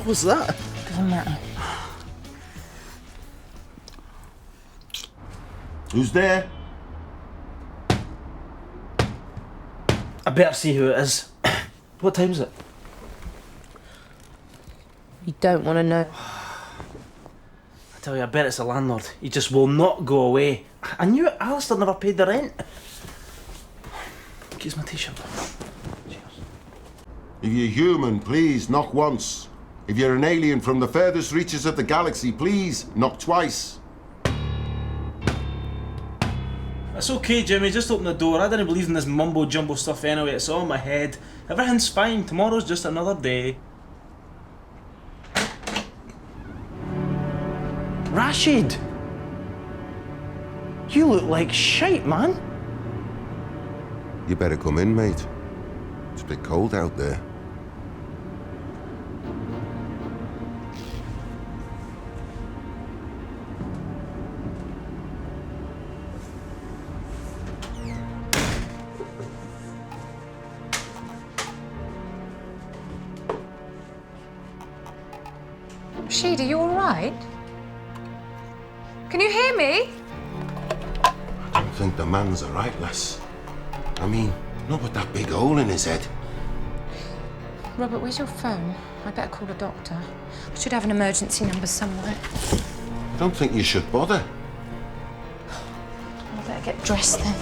What was that? Doesn't matter. Who's there? I better see who it is. What time is it? You don't want to know. I tell you, I bet it's the landlord. He just will not go away. I knew it. Alistair never paid the rent. Here's my t-shirt. If you're human, please knock once. If you're an alien from the furthest reaches of the galaxy, please knock twice. It's okay, Jimmy, just open the door. I didn't believe in this mumbo-jumbo stuff anyway. It's all in my head. Everything's fine. Tomorrow's just another day. Rashid! You look like shite, man. You better come in, mate. It's a bit cold out there. Rashid, are you all right? Can you hear me? I don't think the man's all right, lass. I mean, not with that big hole in his head. Robert, where's your phone? I better call a doctor. We should have an emergency number somewhere. I don't think you should bother. I better get dressed then.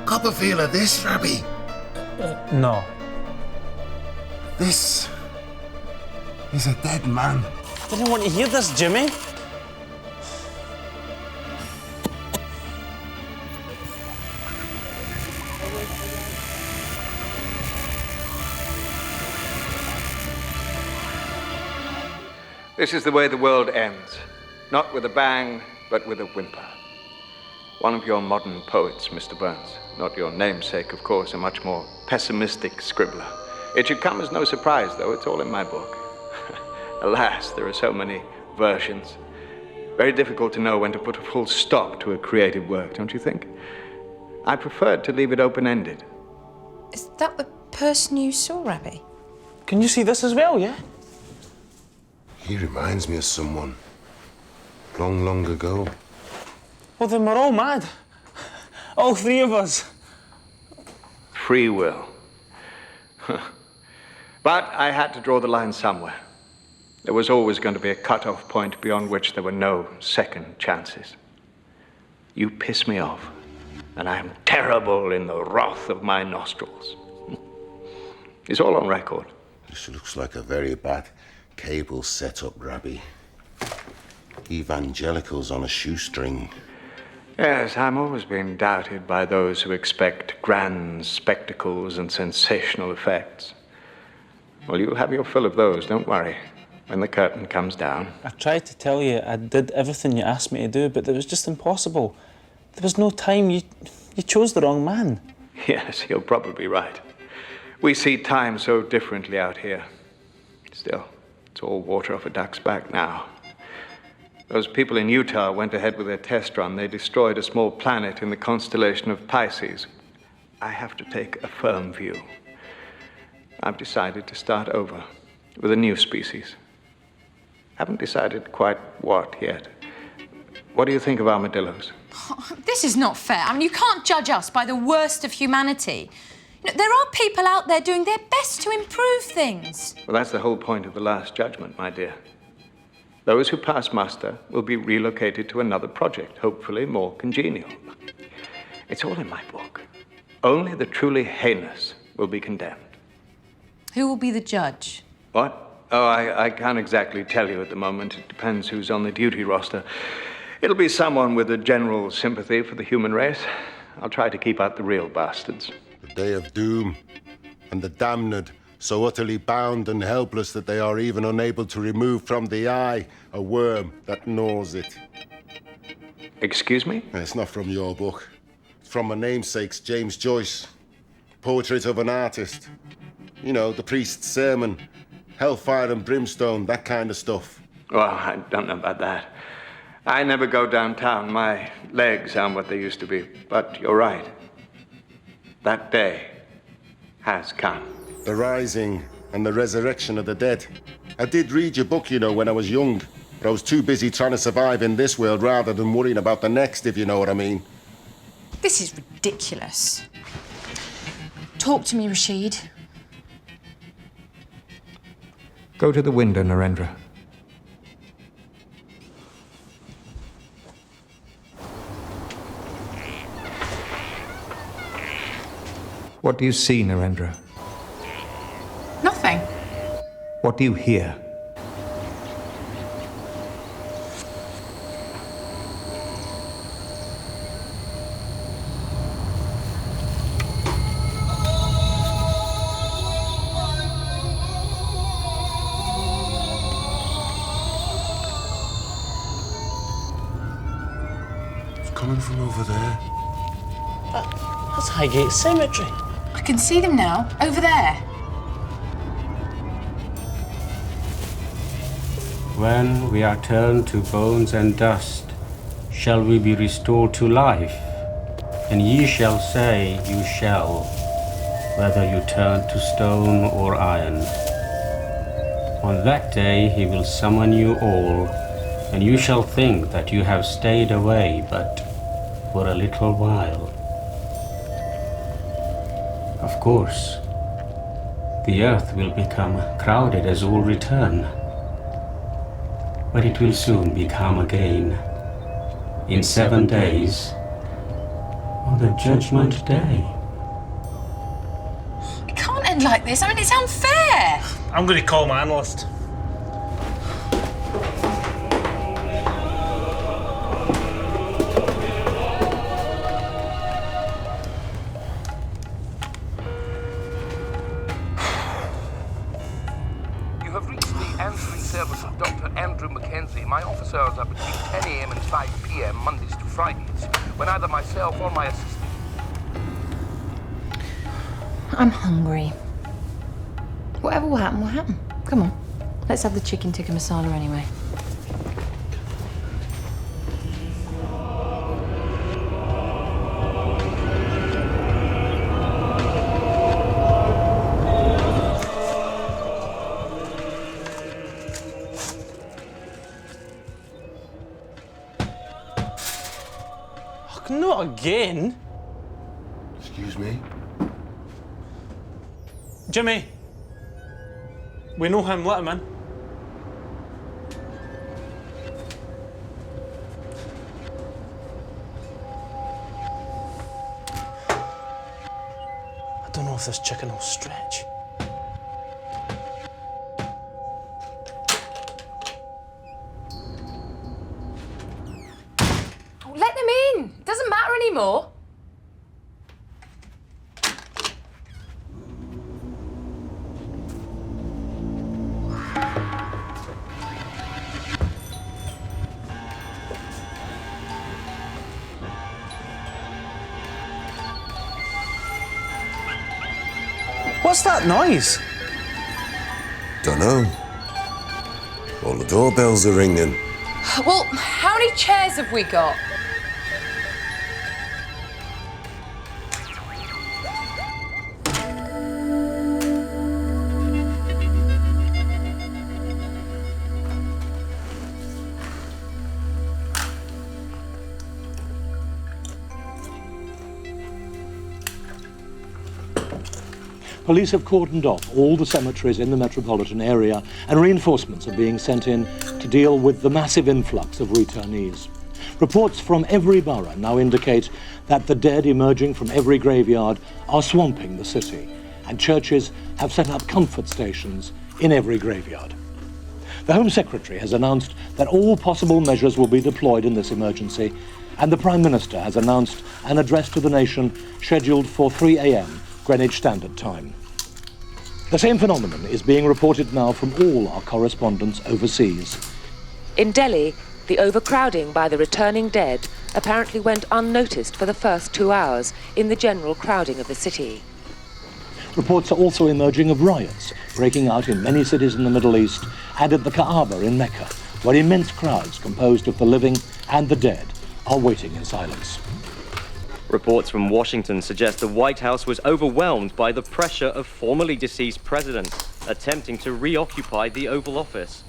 Cop a feel of this, Rabbie? No. This is a dead man. I didn't want to hear this, Jimmy. This is the way the world ends. Not with a bang, but with a whimper. One of your modern poets, Mr. Burns. Not your namesake, of course, a much more pessimistic scribbler. It should come as no surprise, though, it's all in my book. Alas, there are so many versions. Very difficult to know when to put a full stop to a creative work, don't you think? I preferred to leave it open-ended. Is that the person you saw, Rabbie? Can you see this as well, yeah? He reminds me of someone. Long, long ago. Well, then we're all mad. All three of us. Free will. But I had to draw the line somewhere. There was always going to be a cut-off point beyond which there were no second chances. You piss me off, and I am terrible in the wrath of my nostrils. It's all on record. This looks like a very bad cable setup, Rabbie. Evangelicals on a shoestring. Yes, I'm always being doubted by those who expect grand spectacles and sensational effects. Well, you'll have your fill of those, don't worry, when the curtain comes down. I tried to tell you I did everything you asked me to do, but it was just impossible. There was no time. You chose the wrong man. Yes, you're probably right. We see time so differently out here. Still, it's all water off a duck's back now. Those people in Utah went ahead with their test run. They destroyed a small planet in the constellation of Pisces. I have to take a firm view. I've decided to start over with a new species. Haven't decided quite what yet. What do you think of armadillos? This is not fair. I mean, you can't judge us by the worst of humanity. You know, there are people out there doing their best to improve things. Well, that's the whole point of the Last Judgment, my dear. Those who pass muster will be relocated to another project, hopefully more congenial. It's all in my book. Only the truly heinous will be condemned. Who will be the judge? What? Oh, I can't exactly tell you at the moment. It depends who's on the duty roster. It'll be someone with a general sympathy for the human race. I'll try to keep out the real bastards. The day of doom, and the damned, so utterly bound and helpless that they are even unable to remove from the eye a worm that gnaws it. Excuse me? It's not from your book. It's from my namesake's James Joyce. Portrait of an artist. You know, the priest's sermon. Hellfire and brimstone, that kind of stuff. Well, I don't know about that. I never go downtown. My legs aren't what they used to be. But you're right. That day has come. The rising and the resurrection of the dead. I did read your book, you know, when I was young. But I was too busy trying to survive in this world rather than worrying about the next, if you know what I mean. This is ridiculous. Talk to me, Rashid. Go to the window, Narendra. What do you see, Narendra? Nothing. What do you hear? coming from over there. That's Highgate Cemetery. I can see them now, over there. When we are turned to bones and dust, shall we be restored to life? And ye shall say, you shall, whether you turn to stone or iron. On that day he will summon you all, and you shall think that you have stayed away but for a little while. Of course, the earth will become crowded as all return, but it will soon be calm again. In 7 days, on the Judgment Day. It can't end like this. I mean, it's unfair. I'm going to call my analyst. You have reached the answering service of Dr. Andrew Mackenzie. My office hours are between 10 a.m. and 5 p.m. Mondays to Fridays, when either myself or my assistant... I'm hungry. Whatever will happen, will happen. Come on, let's have the chicken tikka masala anyway. Not again. Excuse me? Jimmy, we know him, let him in. I don't know if this chicken will stretch. Let them in. It doesn't matter anymore. What's that noise? Dunno. All the doorbells are ringing. Well, how many chairs have we got? Police have cordoned off all the cemeteries in the metropolitan area, and reinforcements are being sent in to deal with the massive influx of returnees. Reports from every borough now indicate that the dead emerging from every graveyard are swamping the city, and churches have set up comfort stations in every graveyard. The Home Secretary has announced that all possible measures will be deployed in this emergency, and the Prime Minister has announced an address to the nation scheduled for 3 a.m. Greenwich Standard Time. The same phenomenon is being reported now from all our correspondents overseas. In Delhi, the overcrowding by the returning dead apparently went unnoticed for the first 2 hours in the general crowding of the city. Reports are also emerging of riots breaking out in many cities in the Middle East and at the Kaaba in Mecca, where immense crowds composed of the living and the dead are waiting in silence. Reports from Washington suggest the White House was overwhelmed by the pressure of formerly deceased presidents attempting to reoccupy the Oval Office.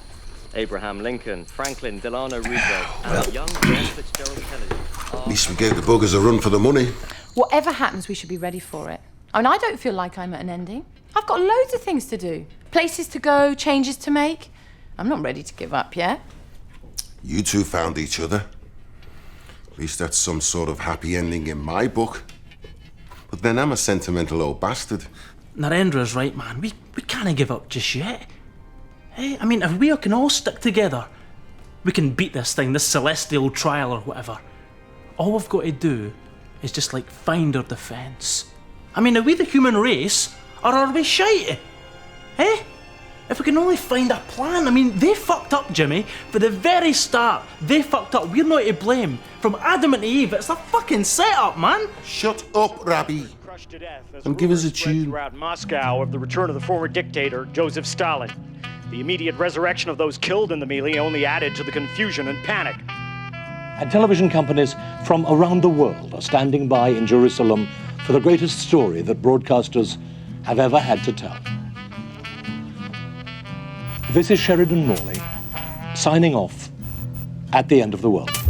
Abraham Lincoln, Franklin Delano Roosevelt, and young John Fitzgerald Kennedy. At least we gave the buggers a run for the money. Whatever happens, we should be ready for it. I mean, I don't feel like I'm at an ending. I've got loads of things to do, places to go, changes to make. I'm not ready to give up yet. You two found each other. At least that's some sort of happy ending in my book. But then I'm a sentimental old bastard. Narendra's right, man. We can't give up just yet. Hey, I mean, if we can all stick together, we can beat this thing, this celestial trial or whatever. All we've got to do is just, like, find our defence. I mean, are we the human race, or are we shite? Eh? If we can only find a plan. I mean, they fucked up, Jimmy. For the very start, they fucked up. We're not to blame. From Adam and Eve, it's a fucking setup, man. Shut up, Rabbie. And give us a tune. Throughout Moscow of the return of the former dictator, Joseph Stalin. The immediate resurrection of those killed in the melee only added to the confusion and panic. And television companies from around the world are standing by in Jerusalem for the greatest story that broadcasters have ever had to tell. This is Sheridan Morley, signing off at the end of the world.